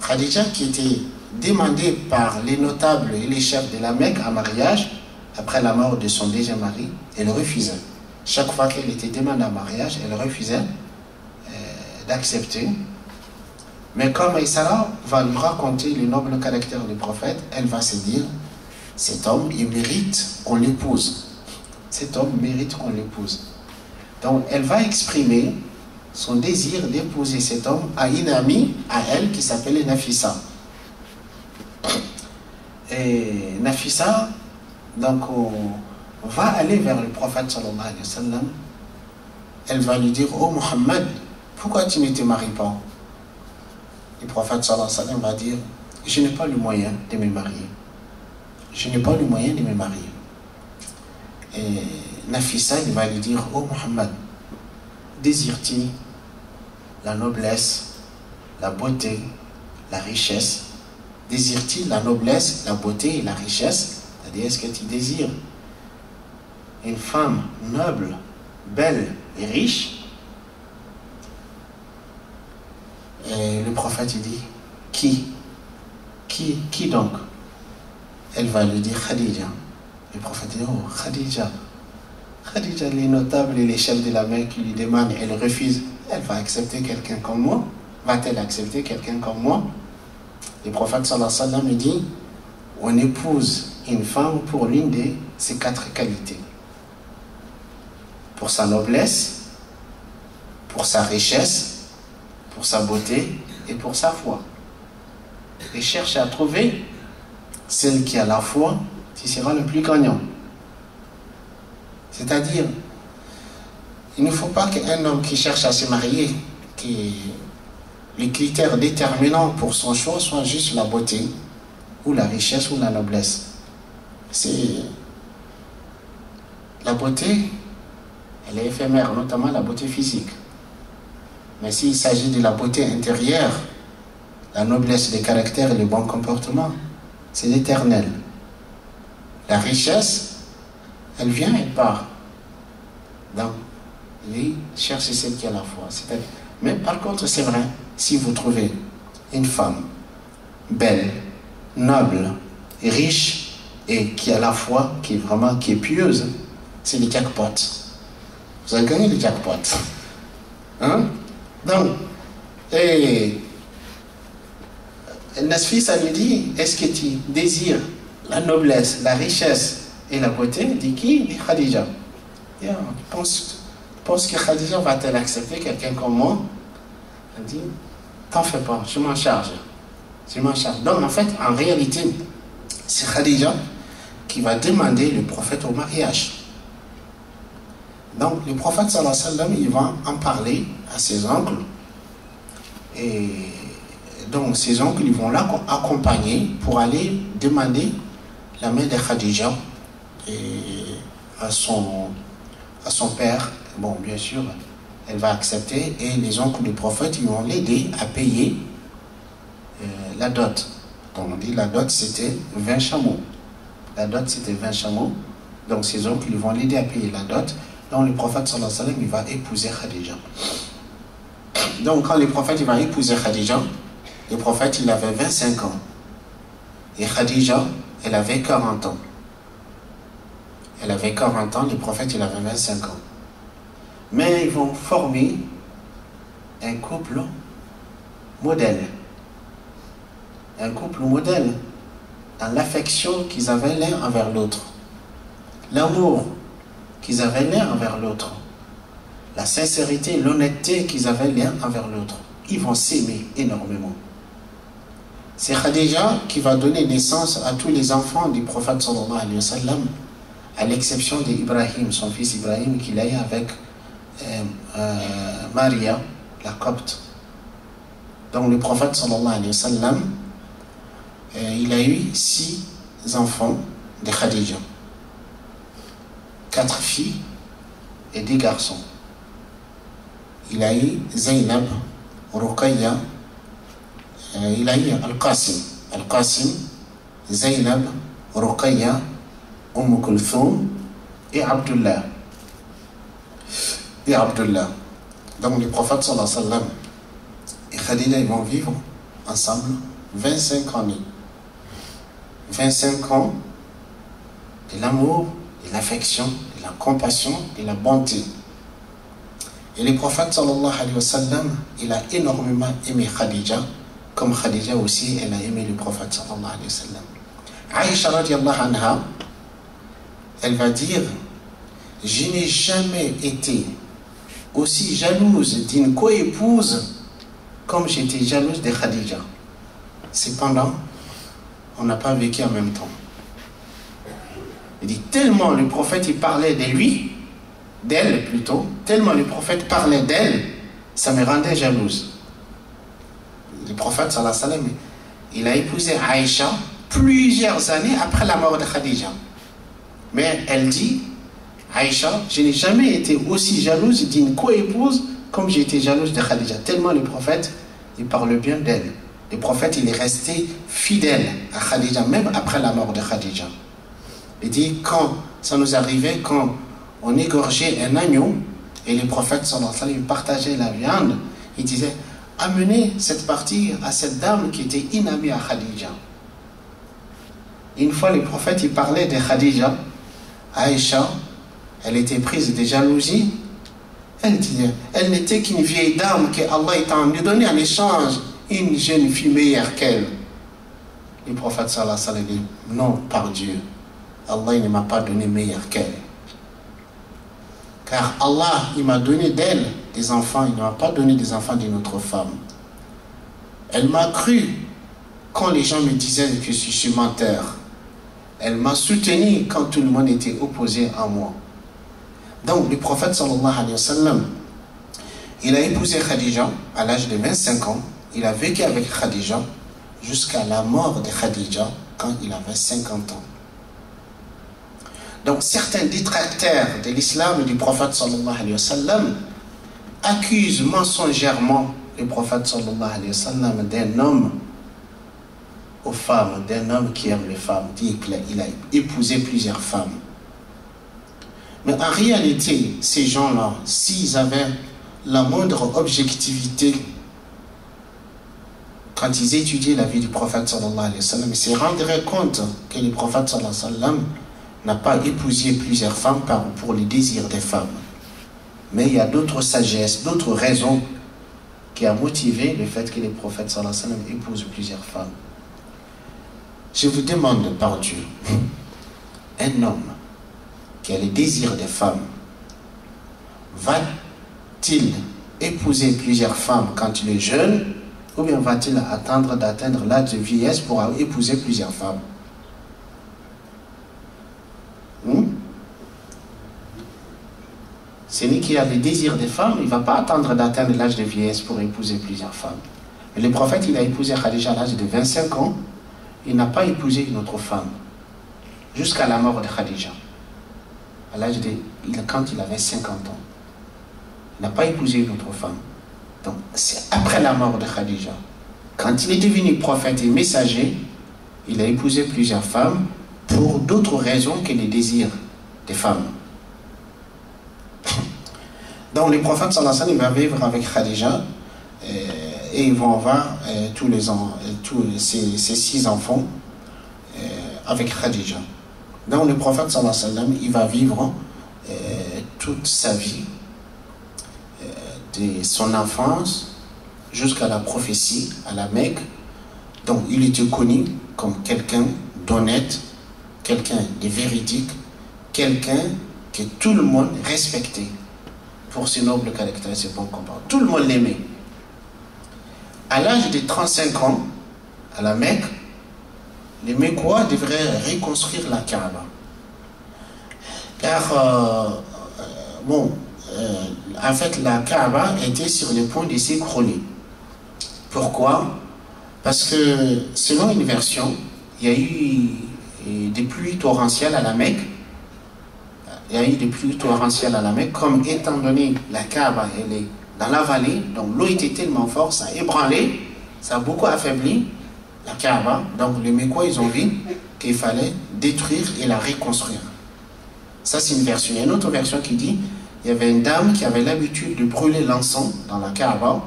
Khadija, qui était demandée par les notables et les chefs de la Mecque en mariage, après la mort de son deuxième mari, elle refusait. Chaque fois qu'elle était demandée en mariage, elle refusait d'accepter. Mais quand Maïsara va lui raconter le noble caractère du prophète, elle va se dire, cet homme, il mérite qu'on l'épouse. Cet homme mérite qu'on l'épouse. Donc, elle va exprimer son désir d'épouser cet homme à une amie à elle qui s'appelait Nafissa. Et Nafissa, donc, va aller vers le prophète sallallahu alayhi wa sallam. Elle va lui dire, oh Muhammad, pourquoi tu ne te maries pas? Le prophète sallallahu alayhi wa sallam va dire, je n'ai pas le moyen de me marier. Je n'ai pas le moyen de me marier. Et Nafissa, il va lui dire, oh Muhammad, désires-tu la noblesse, la beauté, la richesse? Désires-tu la noblesse, la beauté et la richesse? C'est-à-dire, est-ce que tu désires une femme noble, belle et riche? Et le prophète, il dit, qui donc? Elle va lui dire, Khadija. Le prophète dit, oh, Khadija. Khadija, les notables et les chefs de la Mecque qui lui demandent, elle refuse. Elle va accepter quelqu'un comme moi? Va-t-elle accepter quelqu'un comme moi? Le prophète sallallahu alayhi wa sallam dit, on épouse une femme pour l'une de ses 4 qualités. Pour sa noblesse, pour sa richesse, pour sa beauté et pour sa foi. Et cherche à trouver celle qui a la foi, qui sera le plus gagnant. C'est-à-dire, il ne faut pas qu'un homme qui cherche à se marier, que les critères déterminants pour son choix soient juste la beauté, ou la richesse, ou la noblesse. C'est la beauté, elle est éphémère, notamment la beauté physique. Mais s'il s'agit de la beauté intérieure, la noblesse des caractères et le bon comportement, c'est l'éternel. La richesse, elle vient et part. Donc, lui cherche celle qui a la foi. Mais par contre, c'est vrai, si vous trouvez une femme belle, noble, riche et qui a la foi, qui est pieuse, c'est le jackpot. Vous avez gagné le jackpot. Hein? Donc, et Nasfi, ça lui dit, est-ce que tu désires la noblesse, la richesse et la beauté? Dit qui? Dit Khadija. Tu penses que Khadija va-t-elle accepter quelqu'un comme moi? Elle dit, t'en fais pas, je m'en charge. Je m'en charge. Donc en fait, en réalité, c'est Khadija qui va demander le prophète au mariage. Donc le prophète sallallahu alayhi wa sallam, il va en parler à ses oncles. Et donc ses oncles, ils vont l'accompagner pour aller demander la main de Khadija et à son père. Bon, bien sûr, elle va accepter et les oncles du prophète, ils vont l'aider à payer la dot. Donc on dit la dot, c'était 20 chameaux. La dot, c'était 20 chameaux. Donc ses oncles, ils vont l'aider à payer la dot. Donc le prophète sallallahu alayhi wa sallam, il va épouser Khadija. Donc quand le prophète il va épouser Khadija, le prophète il avait 25 ans. Et Khadija, elle avait 40 ans. Elle avait 40 ans, le prophète il avait 25 ans. Mais ils vont former un couple modèle. Un couple modèle dans l'affection qu'ils avaient l'un envers l'autre. L'amour qu'ils avaient l'un envers l'autre. La sincérité, l'honnêteté qu'ils avaient l'un envers l'autre. Ils vont s'aimer énormément. C'est Khadija qui va donner naissance à tous les enfants du prophète sallallahu alayhi wa sallam, à l'exception d'Ibrahim, son fils Ibrahim, qu'il a eu avec Maria, la copte. Donc le prophète sallallahu alayhi wa sallam, il a eu 6 enfants de Khadija. 4 filles et 2 garçons. Il a eu Zainab, Ruqayya, il a eu Al-Qasim, Zainab, Ruqayya, Kulthum et Abdullah. Donc le prophète sallallahu alayhi wa sallam et Khadija, ils vont vivre ensemble 25 années. 25 ans de l'amour, de l'affection, de la compassion, de la bonté. Et le prophète sallallahu alayhi wa sallam, il a énormément aimé Khadija, comme Khadija aussi, elle a aimé le prophète sallallahu alayhi wa sallam. Aïcha radiallahu anha, elle va dire, je n'ai jamais été aussi jalouse d'une coépouse comme j'étais jalouse de Khadija. Cependant, on n'a pas vécu en même temps. Il dit, tellement le prophète il parlait de lui, d'elle plutôt, tellement le prophète parlait d'elle, ça me rendait jalouse. Le prophète sallallahu alayhi wa sallam, il a épousé Aïcha plusieurs années après la mort de Khadija. Mais elle dit, Aïcha, je n'ai jamais été aussi jalouse d'une coépouse comme j'ai été jalouse de Khadija. Tellement le prophète, il parle bien d'elle. Le prophète, il est resté fidèle à Khadija, même après la mort de Khadija. Il dit, quand ça nous arrivait, quand on égorgeait un agneau, et le prophète sallallahu alayhi wa sallam partageait la viande, il disait, amenez cette partie à cette dame qui était inamie à Khadija. Une fois, le prophète, il parlait de Khadija, Aïcha, elle était prise de jalousie. Elle disait, elle n'était qu'une vieille dame que Allah est en lui donné en échange une jeune fille meilleure qu'elle. Le prophète sallallahu alayhi wa sallam dit, non, par Dieu, Allah ne m'a pas donné meilleure qu'elle. Car Allah, il m'a donné d'elle des enfants, il ne m'a pas donné des enfants d'une autre femme. Elle m'a cru quand les gens me disaient que je suis menteur. Elle m'a soutenu quand tout le monde était opposé à moi. Donc le prophète sallallahu alayhi wa sallam, il a épousé Khadija à l'âge de 25 ans. Il a vécu avec Khadija jusqu'à la mort de Khadija quand il avait 50 ans. Donc certains détracteurs de l'islam du prophète sallallahu alayhi wa sallam accusent mensongèrement le prophète sallallahu alayhi wa sallam d'un homme aux femmes, d'un homme qui aime les femmes, dit qu'il a épousé plusieurs femmes. Mais en réalité, ces gens-là, s'ils avaient la moindre objectivité quand ils étudiaient la vie du prophète sallallahu alayhi wa sallam, ils se rendraient compte que le prophète sallallahu alayhi wa sallam n'a pas épousé plusieurs femmes pour le désir des femmes. Mais il y a d'autres sagesses, d'autres raisons qui ont motivé le fait que le prophète sallallahu alayhi wa sallam épouse plusieurs femmes. Je vous demande par Dieu, un homme qui a le désir des femmes, va-t-il épouser plusieurs femmes quand il est jeune, ou bien va-t-il attendre d'atteindre l'âge de vieillesse pour épouser plusieurs femmes? Celui qui a le désir des femmes, il ne va pas attendre d'atteindre l'âge de vieillesse pour épouser plusieurs femmes. Mais le prophète, il a épousé Khadija à l'âge de 25 ans. Il n'a pas épousé une autre femme jusqu'à la mort de Khadija. À l'âge de, quand il avait 50 ans. Il n'a pas épousé une autre femme. Donc, c'est après la mort de Khadija. Quand il est devenu prophète et messager, il a épousé plusieurs femmes pour d'autres raisons que les désirs des femmes. Donc, le prophète sallallahu alayhi wa sallam, il va vivre avec Khadija et ils vont avoir tous ces 6 enfants avec Khadija. Donc, le prophète sallallahu alayhi wa sallam, il va vivre toute sa vie de son enfance jusqu'à la prophétie à la Mecque. Donc il était connu comme quelqu'un d'honnête, quelqu'un de véridique, quelqu'un que tout le monde respectait pour ses nobles caractères et ses bons comportements. Tout le monde l'aimait. À l'âge de 35 ans, à la Mecque, les Mecquois devraient reconstruire la Kaaba. Car, en fait, la Kaaba était sur le point de s'écrouler. Pourquoi? Parce que, selon une version, il y a eu des pluies torrentielles à la Mecque. Il y a eu des pluies torrentielles à la Mecque, comme étant donné la Kaaba, elle est dans la vallée, donc l'eau était tellement forte, ça a ébranlé, ça a beaucoup affaibli la Kaaba. Donc les Mecquois, ils ont vu qu'il fallait détruire et la reconstruire. Ça, c'est une version. Il y a une autre version qui dit il y avait une dame qui avait l'habitude de brûler l'encens dans la Kaaba.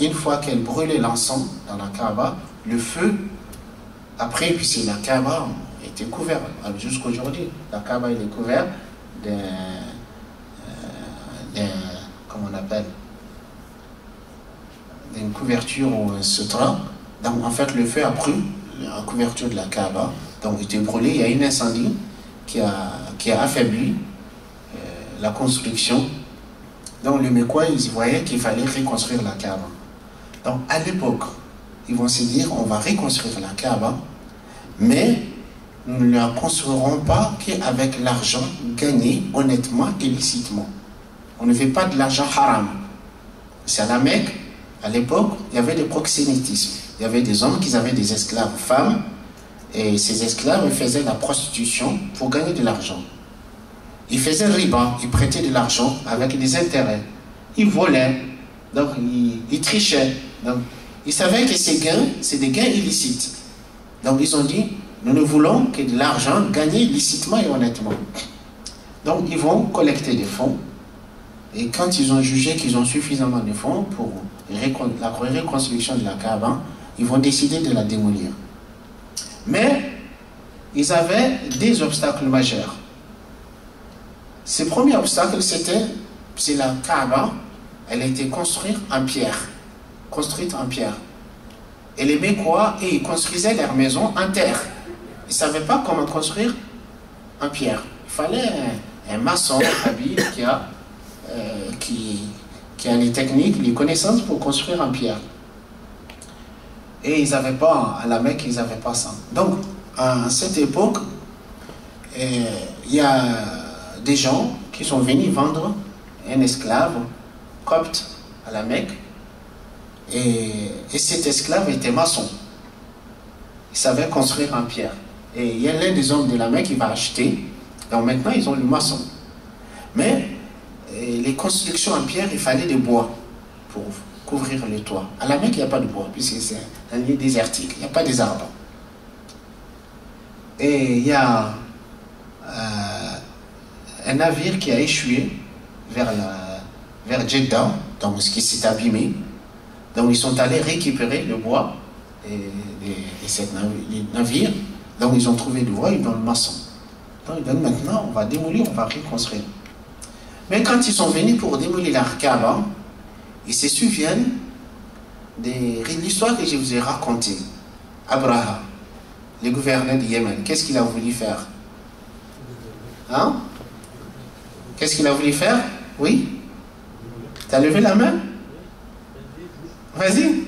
Une fois qu'elle brûlait l'encens dans la Kaaba, le feu, après, puisque la Kaaba était couverte, jusqu'aujourd'hui, la Kaaba elle est couverte comment on appelle, d'une couverture ou un sutra. Donc en fait, le feu a pris la couverture de la Kaaba, donc il était brûlé. Il y a un incendie qui a affaibli la construction. Donc les Mecquois, ils voyaient qu'il fallait reconstruire la Kaaba. Donc à l'époque, ils vont se dire, on va reconstruire la Kaaba, mais nous ne la construirons pas qu'avec l'argent gagné honnêtement et licitement. On ne fait pas de l'argent haram. C'est à la Mecque, à l'époque, il y avait des proxénétismes. Il y avait des hommes qui avaient des esclaves femmes, et ces esclaves faisaient la prostitution pour gagner de l'argent. Ils faisaient riba, ils prêtaient de l'argent avec des intérêts. Ils volaient, donc ils trichaient. Donc, ils savaient que ces gains, c'est des gains illicites. Donc ils ont dit, nous ne voulons que de l'argent gagné licitement et honnêtement. Donc ils vont collecter des fonds. Et quand ils ont jugé qu'ils ont suffisamment de fonds pour la reconstruction de la Kaaba, ils vont décider de la démolir. Mais ils avaient des obstacles majeurs. Ce premier obstacle, c'est la Kaaba, elle a été construite en pierre. Et les Mecquois, ils construisaient leurs maisons en terre. Ils ne savaient pas comment construire en pierre. Il fallait un maçon habile qui a les techniques, les connaissances pour construire en pierre. Et ils n'avaient pas, à la Mecque, ils n'avaient pas ça. Donc, à cette époque, il y a des gens qui sont venus vendre un esclave copte à la Mecque. Et cet esclave était maçon. Il savait construire en pierre. Et il y a l'un des hommes de la Mecque qui va acheter. Donc maintenant, ils ont le maçon. Mais les constructions en pierre, il fallait des bois pour couvrir le toit. À la Mecque, il n'y a pas de bois, puisque c'est un lieu désertique. Il n'y a pas des arbres. Et il y a un navire qui a échoué vers Jeddah, donc ce qui s'est abîmé. Donc ils sont allés récupérer le bois de ce navire. Donc ils ont trouvé du bois, ils donnent le maçon. Donc ils donnent maintenant, on va démolir, on va reconstruire. Mais quand ils sont venus pour démolir la Kaaba, ils se souviennent de l'histoire que je vous ai racontée. Abraham. le gouverneur du Yémen, qu'est-ce qu'il a voulu faire? Hein? Qu'est-ce qu'il a voulu faire? Oui? Tu as levé la main? Vas-y.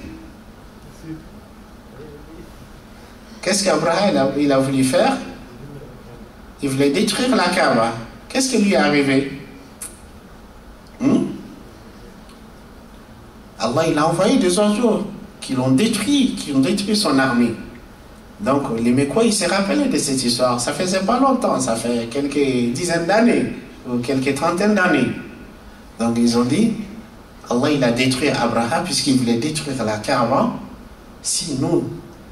Qu'est-ce qu'Abraham il a voulu faire? Il voulait détruire la Kaaba. Qu'est-ce qui lui est arrivé? Allah il a envoyé des oiseaux qui l'ont détruit, qui ont détruit son armée. Donc les Mécois ils se rappelaient de cette histoire. Ça faisait pas longtemps, ça fait quelques dizaines d'années ou quelques trentaines d'années. Donc ils ont dit, Allah il a détruit Abraham puisqu'il voulait détruire la Kaaba. Si nous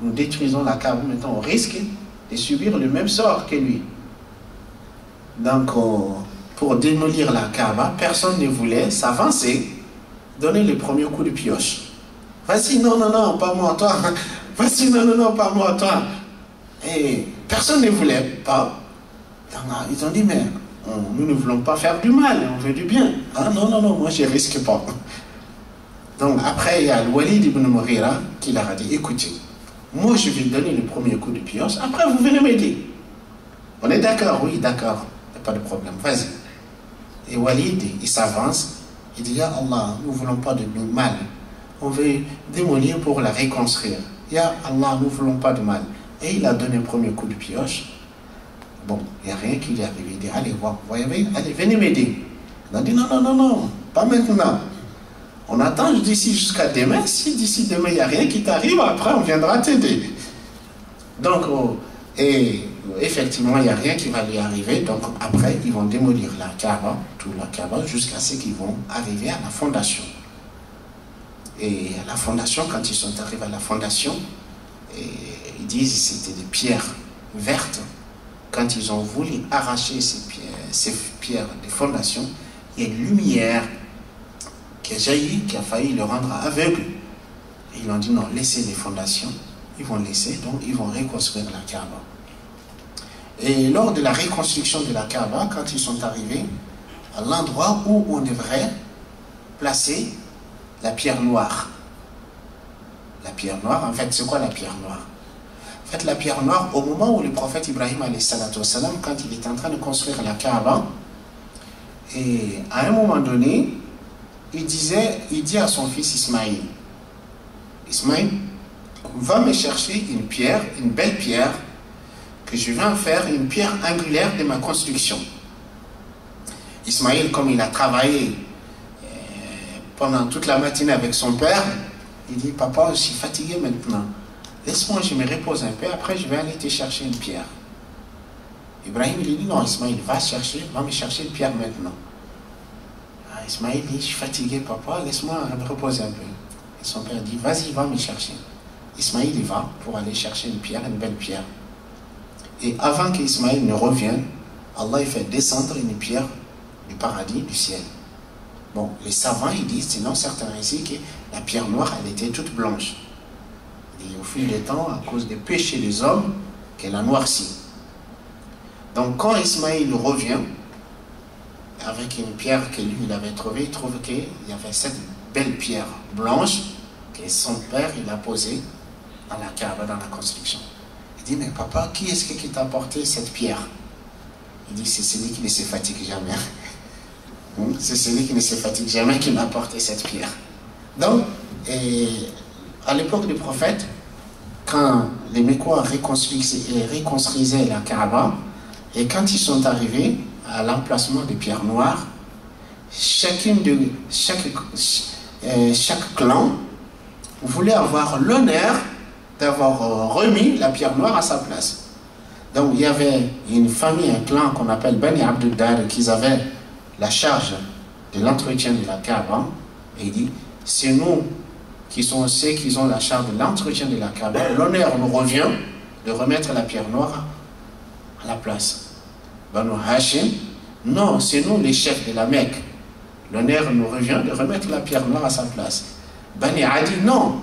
détruisons la Kaaba, maintenant on risque de subir le même sort que lui. Donc pour démolir la Kaaba, personne ne voulait s'avancer, donner le premier coup de pioche. Vas-y, non, non, non, pas moi, toi. Vas-y, non, non, non, pas moi, toi. Et personne ne voulait pas. Donc, ils ont dit, mais nous ne voulons pas faire du mal, on veut du bien. Ah non, non, non, moi je ne risque pas. Donc après, il y a le Walid ibn Mughira qui leur a dit, écoutez, moi je vais donner le premier coup de pioche, après vous venez m'aider. On est d'accord? Oui, d'accord, il n'y a pas de problème, vas-y. Et Walid, il s'avance, il dit, Ya Allah, nous ne voulons pas de mal, on veut démolir pour la reconstruire. Ya Allah, nous ne voulons pas de mal. Et il a donné le premier coup de pioche. Bon, il n'y a rien qui lui est arrivé. Il dit, allez, vous voyez, allez, venez m'aider. Il a dit, non, non, non, non, pas maintenant. On attend d'ici jusqu'à demain. Si d'ici demain, il n'y a rien qui t'arrive, après, on viendra t'aider. Donc, et effectivement, il n'y a rien qui va lui arriver. Donc, après, ils vont démolir la Kaaba, tout la Kaaba, jusqu'à ce qu'ils vont arriver à la fondation. Et à la fondation, quand ils sont arrivés à la fondation, ils disent que c'était des pierres vertes. Quand ils ont voulu arracher ces pierres de fondation, il y a une lumière qui a jailli, qui a failli le rendre aveugle. Et ils ont dit non, laissez les fondations. Ils vont laisser, donc ils vont reconstruire la Kaaba. Et lors de la reconstruction de la Kaaba, quand ils sont arrivés à l'endroit où on devrait placer la pierre noire. La pierre noire, en fait, c'est quoi la pierre noire? En fait, la pierre noire, au moment où le prophète Ibrahim, alayhi salatu wassalam, quand il est en train de construire la Kaaba, et à un moment donné, il dit à son fils Ismaïl, Ismaïl, va me chercher une pierre, une belle pierre, que je vais en faire une pierre angulaire de ma construction. Ismaïl, comme il a travaillé pendant toute la matinée avec son père, il dit, papa, je suis fatigué maintenant. Laisse-moi, je me repose un peu, après je vais aller te chercher une pierre. Ibrahim, il dit, non, Ismaïl, va me chercher une pierre maintenant. Ismaïl dit, je suis fatigué, papa, laisse-moi me reposer un peu. Et son père dit, vas-y, va me chercher. Ismaïl y va pour aller chercher une pierre, une belle pierre. Et avant qu'Ismaïl ne revienne, Allah il fait descendre une pierre du paradis, du ciel. Bon, les savants, ils disent, sinon certains récits, que la pierre noire, elle était toute blanche. Et au fil du temps, à cause des péchés des hommes, qu'elle a noirci. Donc quand Ismaïl revient, avec une pierre que lui il avait trouvée, il trouve qu'il y avait cette belle pierre blanche que son père il a posée dans la Kaaba, dans la construction. Il dit, mais papa, qui est-ce qui t'a apporté cette pierre? Il dit, c'est celui qui ne se fatigue jamais. C'est celui qui ne se fatigue jamais qui m'a apporté cette pierre. Donc, à l'époque du prophète, quand les Mécois reconstruisaient la Kaaba, et quand ils sont arrivés à l'emplacement des pierres noires, chaque clan voulait avoir l'honneur d'avoir remis la pierre noire à sa place. Donc il y avait une famille, un clan qu'on appelle Bani Abduddar, qui avaient la charge de l'entretien de la Kaaba, et il dit, c'est nous qui sont ceux qui ont la charge de l'entretien de la Kaaba, l'honneur nous revient de remettre la pierre noire à la place. Banu Hashim, non, c'est nous les chefs de la Mecque. L'honneur nous revient de remettre la pierre noire à sa place. Bani Adi, non.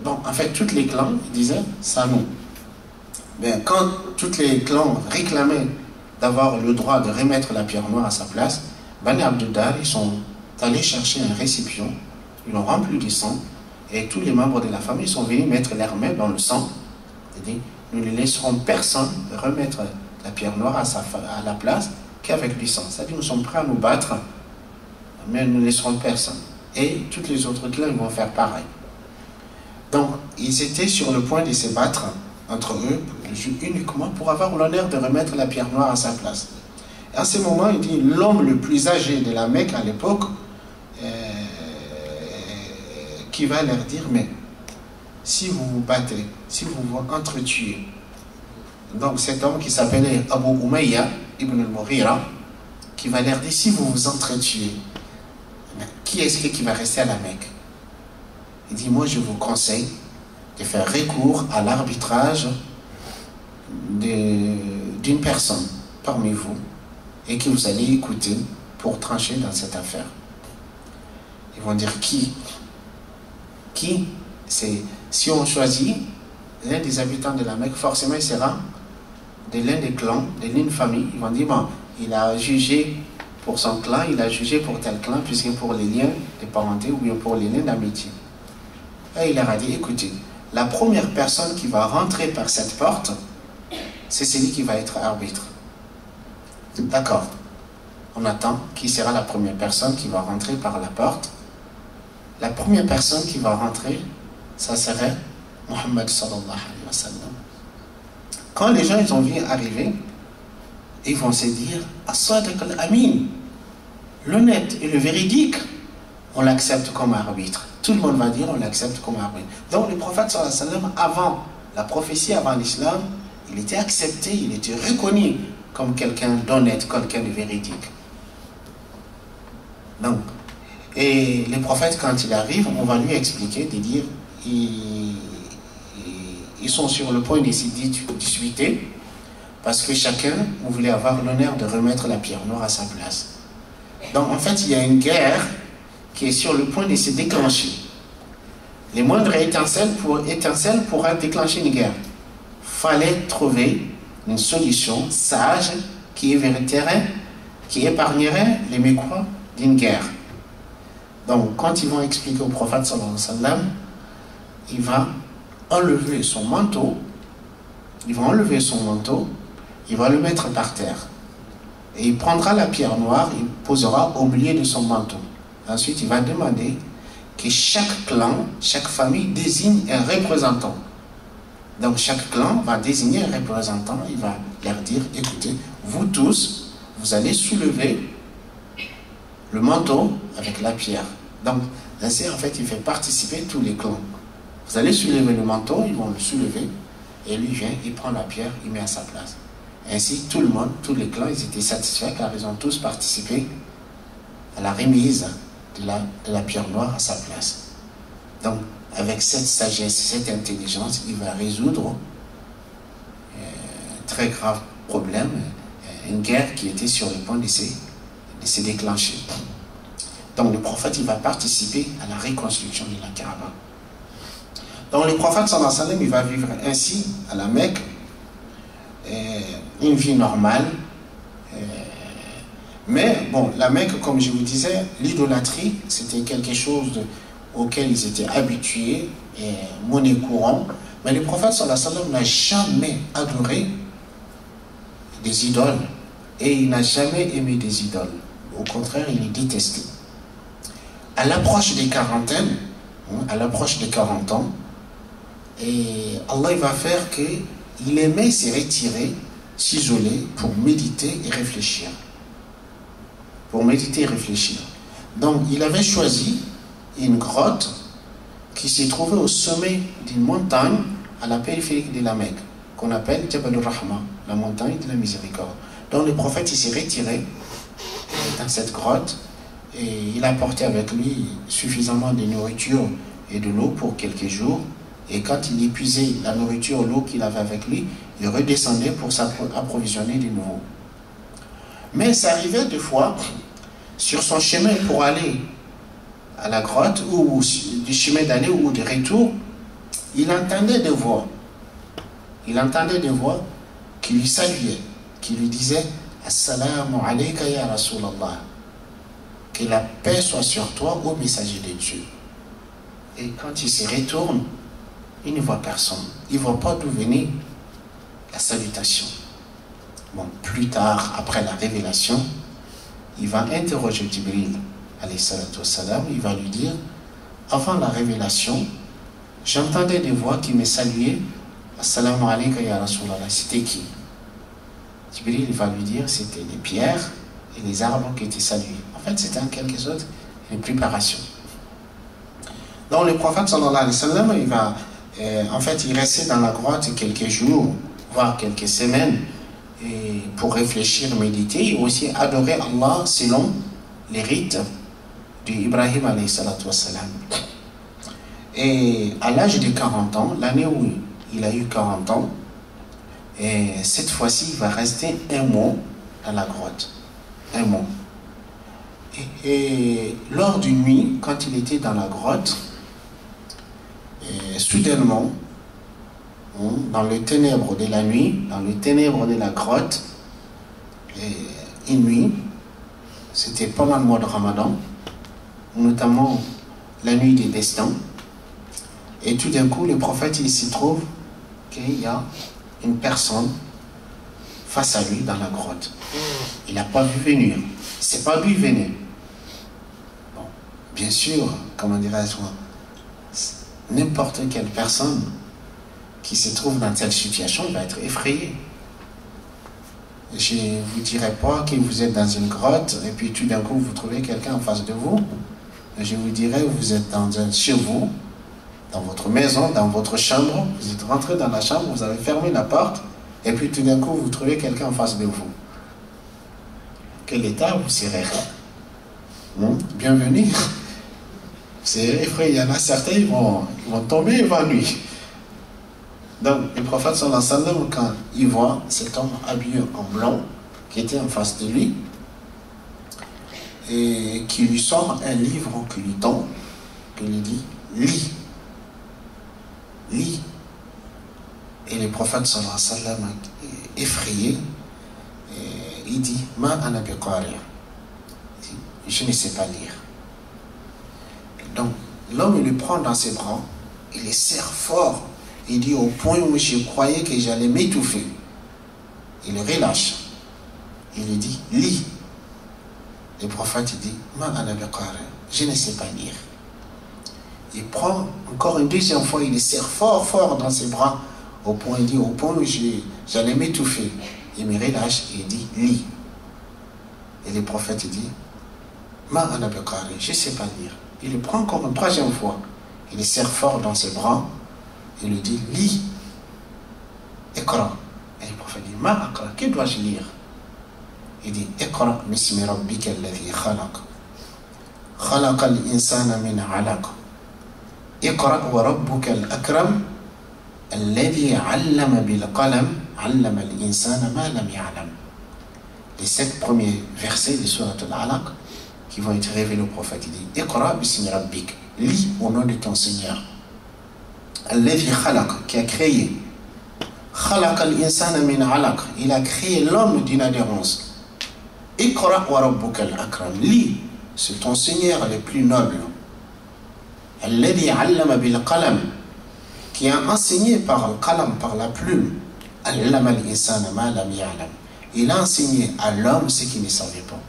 Bon, en fait, tous les clans disaient, ça nous. Mais quand tous les clans réclamaient d'avoir le droit de remettre la pierre noire à sa place, Bani Abduddar, ils sont allés chercher un récipient, ils l'ont rempli de sang, et tous les membres de la famille sont venus mettre leurs mains dans le sang. nous ne laisserons personne remettre la pierre noire à la place qu'avec du sang. C'est-à-dire nous sommes prêts à nous battre, mais nous ne laisserons personne. Et toutes les autres clans ils vont faire pareil. Donc, ils étaient sur le point de se battre entre eux, uniquement pour avoir l'honneur de remettre la pierre noire à sa place. Et à ce moment, il dit, l'homme le plus âgé de la Mecque à l'époque, qui va leur dire, mais si vous vous battez, si vous vous entretuez, donc cet homme qui s'appelait Abu Umayya ibn al-Mughira, qui va leur dire, si vous vous entretuez, qui est-ce qui va rester à la Mecque? Il dit, moi je vous conseille de faire recours à l'arbitrage d'une personne parmi vous et que vous allez écouter pour trancher dans cette affaire. Ils vont dire qui? Qui? C'est, si on choisit l'un des habitants de la Mecque, forcément il sera de l'un des clans, de l'une famille. Ils vont dire, bon, il a jugé pour son clan, il a jugé pour tel clan, puisque pour les liens de parenté ou bien pour les liens d'amitié. Et il leur a dit, écoutez, la première personne qui va rentrer par cette porte, c'est celui qui va être arbitre. D'accord. On attend qui sera la première personne qui va rentrer par la porte. La première personne qui va rentrer, ça serait Muhammad sallallahu alayhi wa sallam. Quand les gens ils ont vu arriver, ils vont se dire, As-Sadiq al-Amin, l'honnête et le véridique, on l'accepte comme arbitre. Tout le monde va dire, on l'accepte comme arbitre. Donc le prophète sallallahu alayhi wa sallam, avant la prophétie, avant l'islam, il était accepté, il était reconnu comme quelqu'un d'honnête, quelqu'un de véridique. Donc, et les prophètes, quand ils arrivent, on va lui expliquer, de dire, ils sont sur le point de se disputer, parce que chacun voulait avoir l'honneur de remettre la pierre noire à sa place. Donc, en fait, il y a une guerre qui est sur le point de se déclencher. Les moindres étincelles pourraient déclencher une guerre. Fallait trouver une solution sage qui épargnerait les mécrois d'une guerre. Donc, quand ils vont expliquer au prophète sallallahu alayhi wa sallam, il va enlever son manteau, il va le mettre par terre. Et il prendra la pierre noire, il posera au milieu de son manteau. Ensuite, il va demander que chaque clan, chaque famille désigne un représentant. Donc, chaque clan va désigner un représentant, il va leur dire, écoutez, vous tous, vous allez soulever le manteau avec la pierre. Donc, ainsi, en fait, il fait participer tous les clans. Vous allez soulever le manteau, ils vont le soulever, et lui vient, il prend la pierre, il met à sa place. Ainsi, tout le monde, tous les clans, ils étaient satisfaits car ils ont tous participé à la remise de la pierre noire à sa place. Donc, avec cette sagesse, cette intelligence, il va résoudre un très grave problème, une guerre qui était sur le point de se déclencher. Donc, le prophète, il va participer à la reconstruction de la Kaaba. Donc, le prophète, sallallahu alayhi wa sallam, il va vivre ainsi à la Mecque, une vie normale. Mais, bon, la Mecque, comme je vous disais, l'idolâtrie, c'était quelque chose auquel ils étaient habitués, et monnaie courante. Mais le prophète sallallahu alayhi wa sallam n'a jamais adoré des idoles. Et il n'a jamais aimé des idoles. Au contraire, il les détestait. À l'approche des quarantaines, à l'approche des 40 ans, et Allah va faire qu'il aimait se retirer, s'isoler pour méditer et réfléchir. Pour méditer et réfléchir. Donc, il avait choisi une grotte qui s'est trouvée au sommet d'une montagne à la périphérie de la Mecque, qu'on appelle Jabal al-Rahma, la montagne de la miséricorde. Donc, le prophète, il s'est retiré dans cette grotte et il a apporté avec lui suffisamment de nourriture et de l'eau pour quelques jours. Et quand il épuisait la nourriture, l'eau qu'il avait avec lui, il redescendait pour s'approvisionner de nouveau. Mais ça arrivait des fois, sur son chemin pour aller à la grotte, ou du chemin d'aller ou de retour, il entendait des voix. Il entendait des voix qui lui saluaient, qui lui disaient « Assalamu alayka ya Rasulallah » que la paix soit sur toi, ô messager de Dieu. Et quand il se retourne, il ne voit personne. Il ne voit pas d'où venait la salutation. Bon, plus tard, après la révélation, il va interroger Jibril, alayhi salatu wassalam, il va lui dire, avant la révélation, j'entendais des voix qui me saluaient, Assalamu alayka ya Rasulallah, c'était qui? Jibril il va lui dire, c'était les pierres et les arbres qui étaient salués. En fait, c'était en quelque sorte une préparation. Donc le prophète sallallahu alayhi wa sallam, il restait dans la grotte quelques jours, voire quelques semaines, et pour réfléchir, méditer, et aussi adorer Allah selon les rites d'Ibrahim alayhi salatu wassalam. Et à l'âge de 40 ans, l'année où il a eu 40 ans, et cette fois-ci, il va rester un mois dans la grotte. Un mois. Et lors d'une nuit, quand il était dans la grotte, soudainement, dans les ténèbres de la nuit, dans les ténèbres de la grotte, une nuit, c'était pendant le mois de Ramadan, notamment la nuit des destins, et tout d'un coup, le prophète, il s'y trouve qu'il y a une personne face à lui dans la grotte. Il n'a pas vu venir. C'est pas lui venir. Bon, bien sûr, comment dirais-je, n'importe quelle personne qui se trouve dans telle situation va être effrayée. Je ne vous dirai pas que vous êtes dans une grotte et puis tout d'un coup vous trouvez quelqu'un en face de vous. Je vous dirai vous êtes chez vous, dans votre maison, dans votre chambre, vous êtes rentré dans la chambre, vous avez fermé la porte et puis tout d'un coup vous trouvez quelqu'un en face de vous. Quel état vous serez? Bienvenue. C'est effrayant. Il y en a certains, ils vont tomber évanouis. Donc, le prophète sallallahu alayhi wa sallam, quand il voit cet homme habillé en blanc qui était en face de lui et qui lui sort un livre qui lui tend, qui lui dit lis, lis. Et le prophète sallallahu alayhi wa sallam, effrayé, il dit ma ana biqari, je ne sais pas lire. Donc, l'homme il le prend dans ses bras, il le serre fort. Il dit au point où je croyais que j'allais m'étouffer. Il le relâche. Il lui dit, lis. Le prophète dit, ma ana biqari, je ne sais pas lire. Il prend encore une deuxième fois, il le serre fort, fort dans ses bras. Au point, il dit, au point où j'allais m'étouffer. Il me relâche et il dit, lis. Et le prophète dit, ma ana biqari, je ne sais pas lire. Il le prend encore une troisième fois. Il le serre fort dans ses bras. Il lui dit, lis. Iqra. Et le prophète dit, ma aqra, que dois-je lire? Il dit, Iqra bismi rabbika alladhi khalaq. Khalaqa al-insana min alaq. Iqra wa rabbuka al-akram. Alladhi allama bil qalam. Allama al-insana ma lam ya'lam. Les 7 premiers versets de Surat al-Alaq qui vont être révélés au prophète. Il dit, Iqra bismi rabbik. Lis au nom de ton Seigneur. Alladhi khalaq, qui a créé. Khalaqa al-insana min alaq. Il a créé l'homme d'une adhérence. Iqra wa rabbuka al-akram. Lis, c'est ton Seigneur le plus noble. Alladhi allama bil qalam, qui a enseigné par le qalam, par la plume. Allama al-insana ma lam ya'lam. Il a enseigné à l'homme ce qu'il ne savait pas.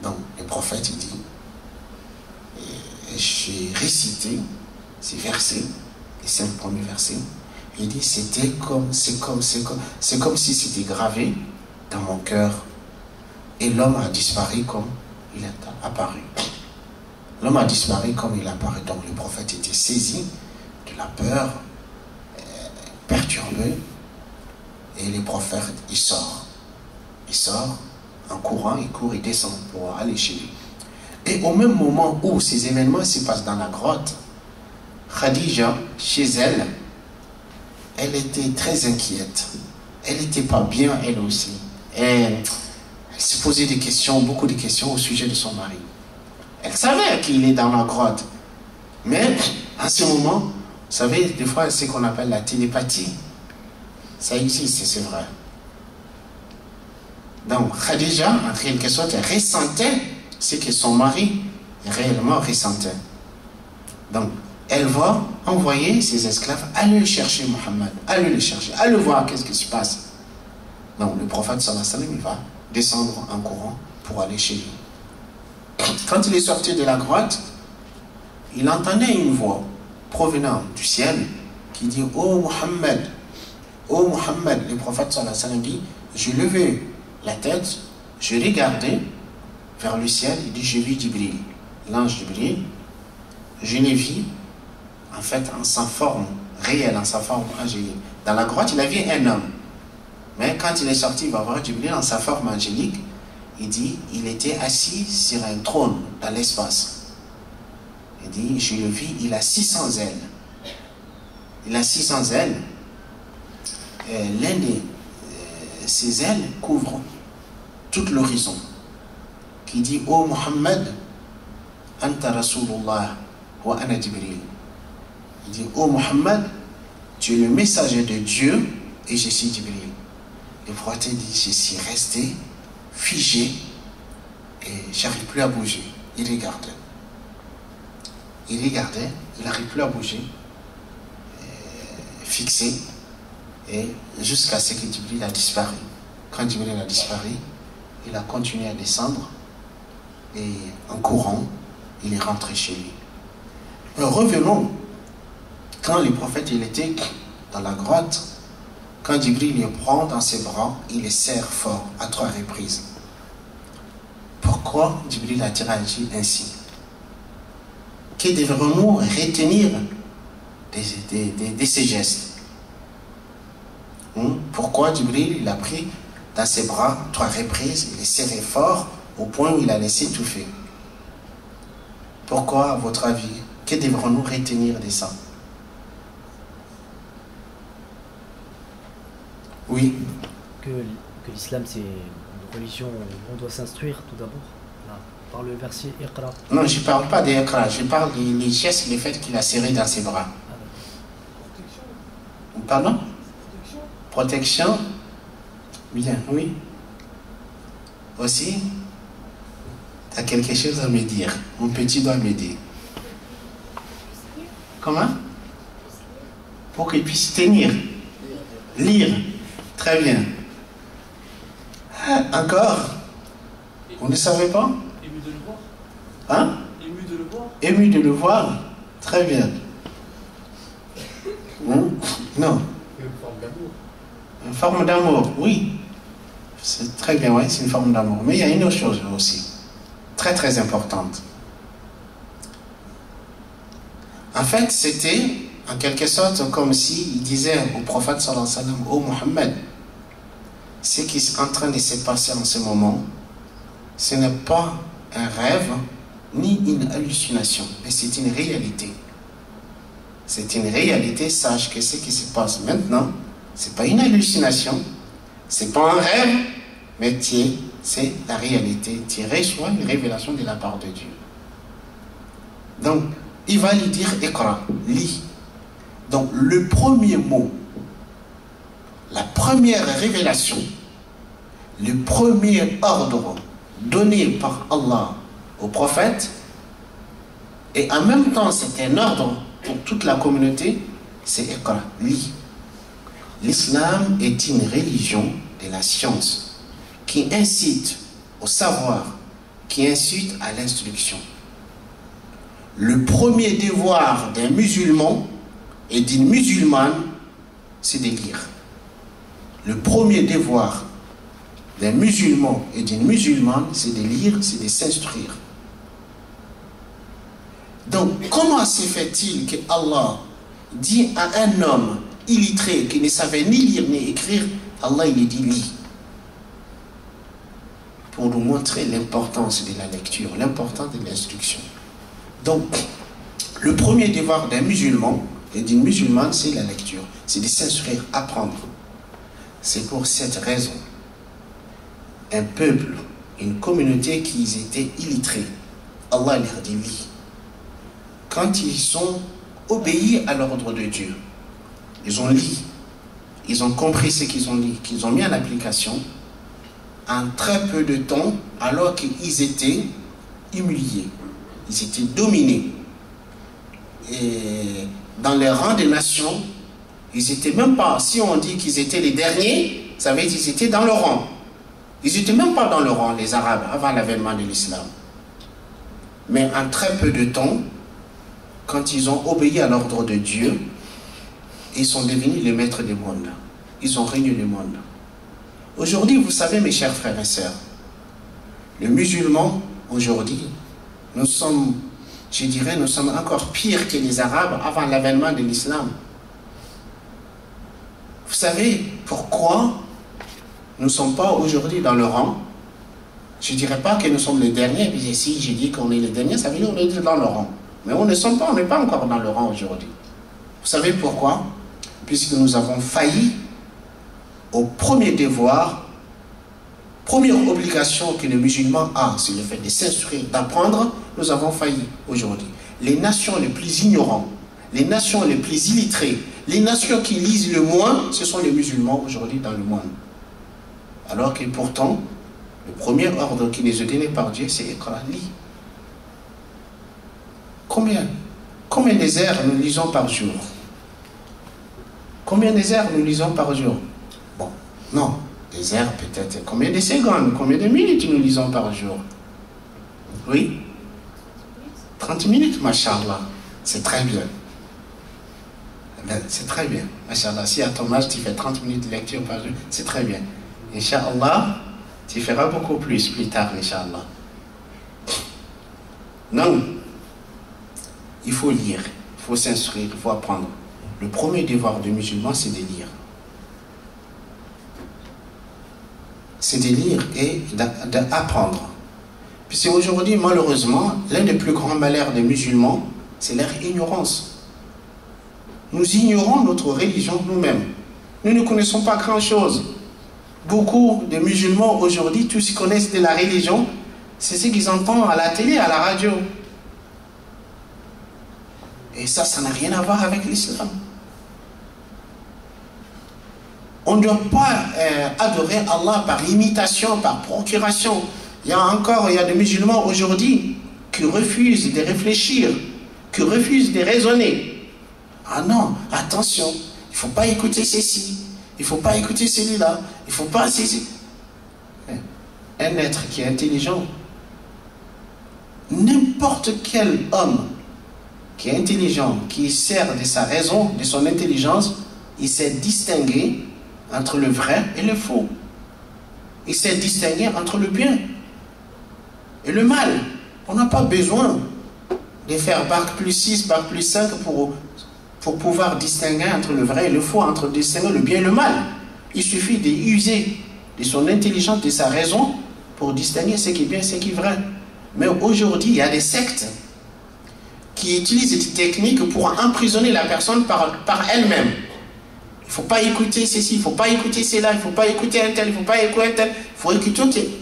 Donc, le prophète, il dit, j'ai récité ces versets, les 5 premiers versets. Il dit, c'est comme si c'était gravé dans mon cœur. Et l'homme a disparu comme il est apparu. L'homme a disparu comme il est apparu. Donc le prophète était saisi de la peur, perturbé. Et le prophète, il sort. Il sort en courant, il court, il descend pour aller chez lui. Et au même moment où ces événements se passent dans la grotte, Khadija, chez elle, elle était très inquiète. Elle n'était pas bien, elle aussi. Elle se posait des questions, beaucoup de questions au sujet de son mari. Elle savait qu'il est dans la grotte. Mais, à ce moment, vous savez, des fois, c'est ce qu'on appelle la télépathie. Ça existe, c'est vrai. Donc, Khadija, en quelque sorte, elle ressentait ce que son mari réellement ressentait. Donc, elle voit envoyé ses esclaves, allez chercher Mohammed, allez le chercher, allez voir qu'est-ce qui se passe. Donc le prophète sallallahu alayhi wa sallam, il va descendre en courant pour aller chez lui. Quand il est sorti de la grotte, il entendait une voix provenant du ciel qui dit: oh Mohammed, le prophète sallallahu alayhi wa sallam dit: je levais la tête, je regardais vers le ciel, il dit: je vis Jibril, l'ange Jibril, je l'ai vu en fait en sa forme réelle, en sa forme angélique. Dans la grotte, il a vu un homme, mais quand il est sorti, il va voir Jibril en sa forme angélique. Il dit: il était assis sur un trône dans l'espace. Il dit: je le vis, il a 600 ailes. Il a 600 ailes. L'un de ses ailes couvre tout l'horizon. Qui dit: oh Mohammed, anta Rasulullah wa ana Jibril. Il dit: oh Mohammed, tu es le messager de Dieu et je suis Jibril. Le prophète dit: je suis resté figé et j'arrive plus à bouger. Il regardait, il n'arrive plus à bouger, fixé, et jusqu'à ce que Jibril a disparu. Quand Jibril a disparu, il a continué à descendre et en courant, il est rentré chez lui. Revenons, quand le prophète il était dans la grotte, quand Jibril le prend dans ses bras, il le serre fort à 3 reprises. Pourquoi Jibril a-t-il agi ainsi? Que devrons-nous retenir de ces gestes? Pourquoi Jibril il a pris dans ses bras 3 reprises, il les serré fort au point où il a laissé étouffer? Pourquoi, à votre avis, que devrons-nous retenir de ça? Oui. Que l'islam c'est une religion où on doit s'instruire tout d'abord, par le verset Iqra. Non, je ne parle pas d'Iqra, je parle des gestes, le fait qu'il a serré dans ses bras. Pardon? Protection. Bien, oui. Aussi, tu as quelque chose à me dire. Mon petit doit m'aider. Comment? Pour qu'il puisse tenir. Lire. Très bien. Encore? Vous ne savez pas? Ému de le voir. Hein? Ému de le voir. Ému de le voir? Très bien. Non. Une forme d'amour. Une forme d'amour, oui. C'est très bien, oui, c'est une forme d'amour. Mais il y a une autre chose aussi, très très importante. En fait, c'était en quelque sorte comme s'il disait au prophète sallallahu alayhi wa sallam: oh Mohammed, ce qui est en train de se passer en ce moment, ce n'est pas un rêve ni une hallucination, mais c'est une réalité. C'est une réalité, sache que ce qui se passe maintenant, ce n'est pas une hallucination, ce n'est pas un rêve, mais c'est la réalité. Tu reçois une révélation de la part de Dieu. Donc, il va lui dire: Iqra, lis. Donc, le premier mot, la première révélation, le premier ordre donné par Allah au prophète, et en même temps, c'est un ordre pour toute la communauté, c'est Iqra, lis. L'islam est une religion de la science qui incite au savoir, qui incite à l'instruction. Le premier devoir d'un musulman et d'une musulmane, c'est de lire. Le premier devoir d'un musulman et d'une musulmane, c'est de lire, c'est de s'instruire. Donc, comment se fait-il que Allah dit à un homme illettré qui ne savait ni lire ni écrire, Allah il dit lis, pour nous montrer l'importance de la lecture, l'importance de l'instruction. Donc, le premier devoir d'un musulman et d'une musulmane, c'est la lecture, c'est de s'instruire, apprendre. C'est pour cette raison, un peuple, une communauté qui étaient illettrés, Allah leur dit lis. Quand ils sont obéis à l'ordre de Dieu, ils ont lu, ils ont compris ce qu'ils ont lu, qu'ils ont mis en application en très peu de temps, alors qu'ils étaient humiliés, ils étaient dominés. Et dans les rangs des nations, ils n'étaient même pas, si on dit qu'ils étaient les derniers, ça veut dire qu'ils étaient dans le rang. Ils n'étaient même pas dans le rang, les Arabes, avant l'avènement de l'islam. Mais en très peu de temps, quand ils ont obéi à l'ordre de Dieu, ils sont devenus les maîtres du monde. Ils ont régné le monde. Aujourd'hui, vous savez, mes chers frères et sœurs, les musulmans, aujourd'hui, nous sommes, je dirais, nous sommes encore pires que les Arabes avant l'avènement de l'islam. Vous savez pourquoi nous ne sommes pas aujourd'hui dans le rang? Je ne dirais pas que nous sommes les derniers, puis si je dis qu'on est les derniers, ça veut dire qu'on est dans le rang. Mais on ne sommes pas, on n'est pas encore dans le rang aujourd'hui. Vous savez pourquoi? Puisque nous avons failli au premier devoir, première obligation que le musulman a, c'est le fait de s'instruire, d'apprendre, nous avons failli aujourd'hui. Les nations les plus ignorantes, les nations les plus illettrées, les nations qui lisent le moins, ce sont les musulmans aujourd'hui dans le monde. Alors que pourtant, le premier ordre qui nous est donné par Dieu, c'est Iqra, lis. Combien des heures nous lisons par jour? Combien des heures nous lisons par jour? Bon, non, des heures peut-être. Combien de secondes, combien de minutes nous lisons par jour? Oui? 30 minutes, machallah. C'est très bien. C'est très bien, machallah. Si à ton âge tu fais 30 minutes de lecture par jour, c'est très bien. Inch'Allah, tu feras beaucoup plus tard, Inch'Allah. Non, il faut lire, il faut s'instruire, il faut apprendre. Le premier devoir du musulman, c'est de lire. C'est de lire et d'apprendre. Puisque aujourd'hui, malheureusement, l'un des plus grands malheurs des musulmans, c'est leur ignorance. Nous ignorons notre religion nous-mêmes. Nous ne connaissons pas grand-chose. Beaucoup de musulmans aujourd'hui, tous ils connaissent de la religion, c'est ce qu'ils entendent à la télé, à la radio. Et ça n'a rien à voir avec l'islam. On ne doit pas adorer Allah par imitation, par procuration. Il y a des musulmans aujourd'hui qui refusent de réfléchir, qui refusent de raisonner. Ah non, attention, il ne faut pas écouter ceci, il ne faut pas écouter celui-là, il ne faut pas ceci. Un être qui est intelligent, n'importe quel homme qui est intelligent, qui sert de sa raison, de son intelligence, il sait distinguer entre le vrai et le faux. Il sait distinguer entre le bien et le mal. On n'a pas besoin de faire bac plus 6, bac plus 5 pour pouvoir distinguer entre le vrai et le faux, entre distinguer le bien et le mal. Il suffit d'user de son intelligence, de sa raison, pour distinguer ce qui est bien et ce qui est vrai. Mais aujourd'hui, il y a des sectes qui utilisent des techniques pour emprisonner la personne par elle-même. Il ne faut pas écouter ceci, il ne faut pas écouter cela, il ne faut pas écouter un tel, il ne faut pas écouter un tel. Il faut écouter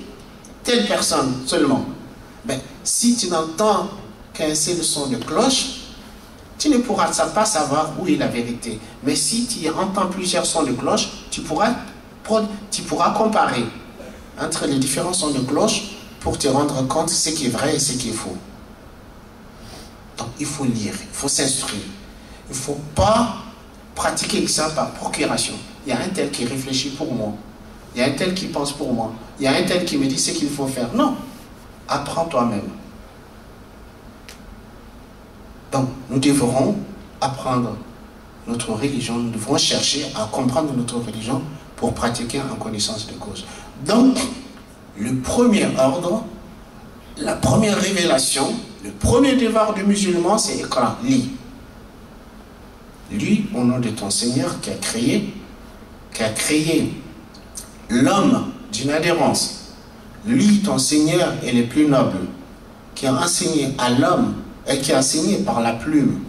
telle personne seulement. Ben, si tu n'entends qu'un seul son de cloche, tu ne pourras pas savoir où est la vérité. Mais si tu entends plusieurs sons de cloche, tu pourras comparer entre les différents sons de cloche pour te rendre compte de ce qui est vrai et ce qui est faux. Donc il faut lire, il faut s'instruire. Il ne faut pas pratiquer ça par procuration. Il y a un tel qui réfléchit pour moi. Il y a un tel qui pense pour moi. Il y a un tel qui me dit ce qu'il faut faire. Non, apprends toi-même. Donc, nous devrons apprendre notre religion, nous devrons chercher à comprendre notre religion pour pratiquer en connaissance de cause. Donc, le premier ordre, la première révélation, le premier devoir du musulman, c'est Iqra, lis. Lis au nom de ton Seigneur qui a créé l'homme d'une adhérence. Lui, ton Seigneur, est le plus noble, qui a enseigné à l'homme, et qui a enseigné par la plume,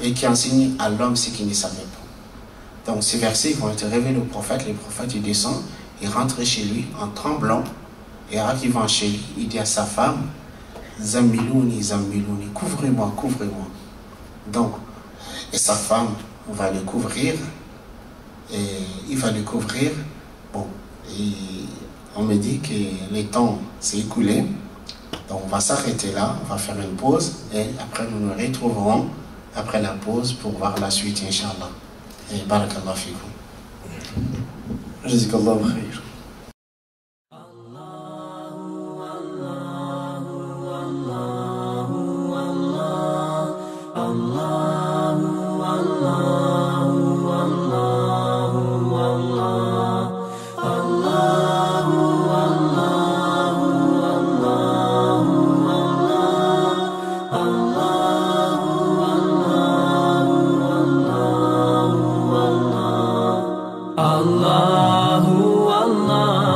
et qui a enseigné à l'homme ce qu'il ne savait pas. Donc ces versets vont être révélés au prophète. Le prophète, il descend, il rentre chez lui en tremblant, et arrivant chez lui, il dit à sa femme, Zammilouni, Zammilouni, couvrez-moi, couvrez-moi. Donc, et sa femme va le couvrir, et il va le couvrir. Bon, et on me dit que le temps s'est écoulé, donc on va s'arrêter là, on va faire une pause, et après nous nous retrouverons après la pause pour voir la suite, Inch'Allah. Et barakallah fikum. Jazakallah khair. Allahu Allah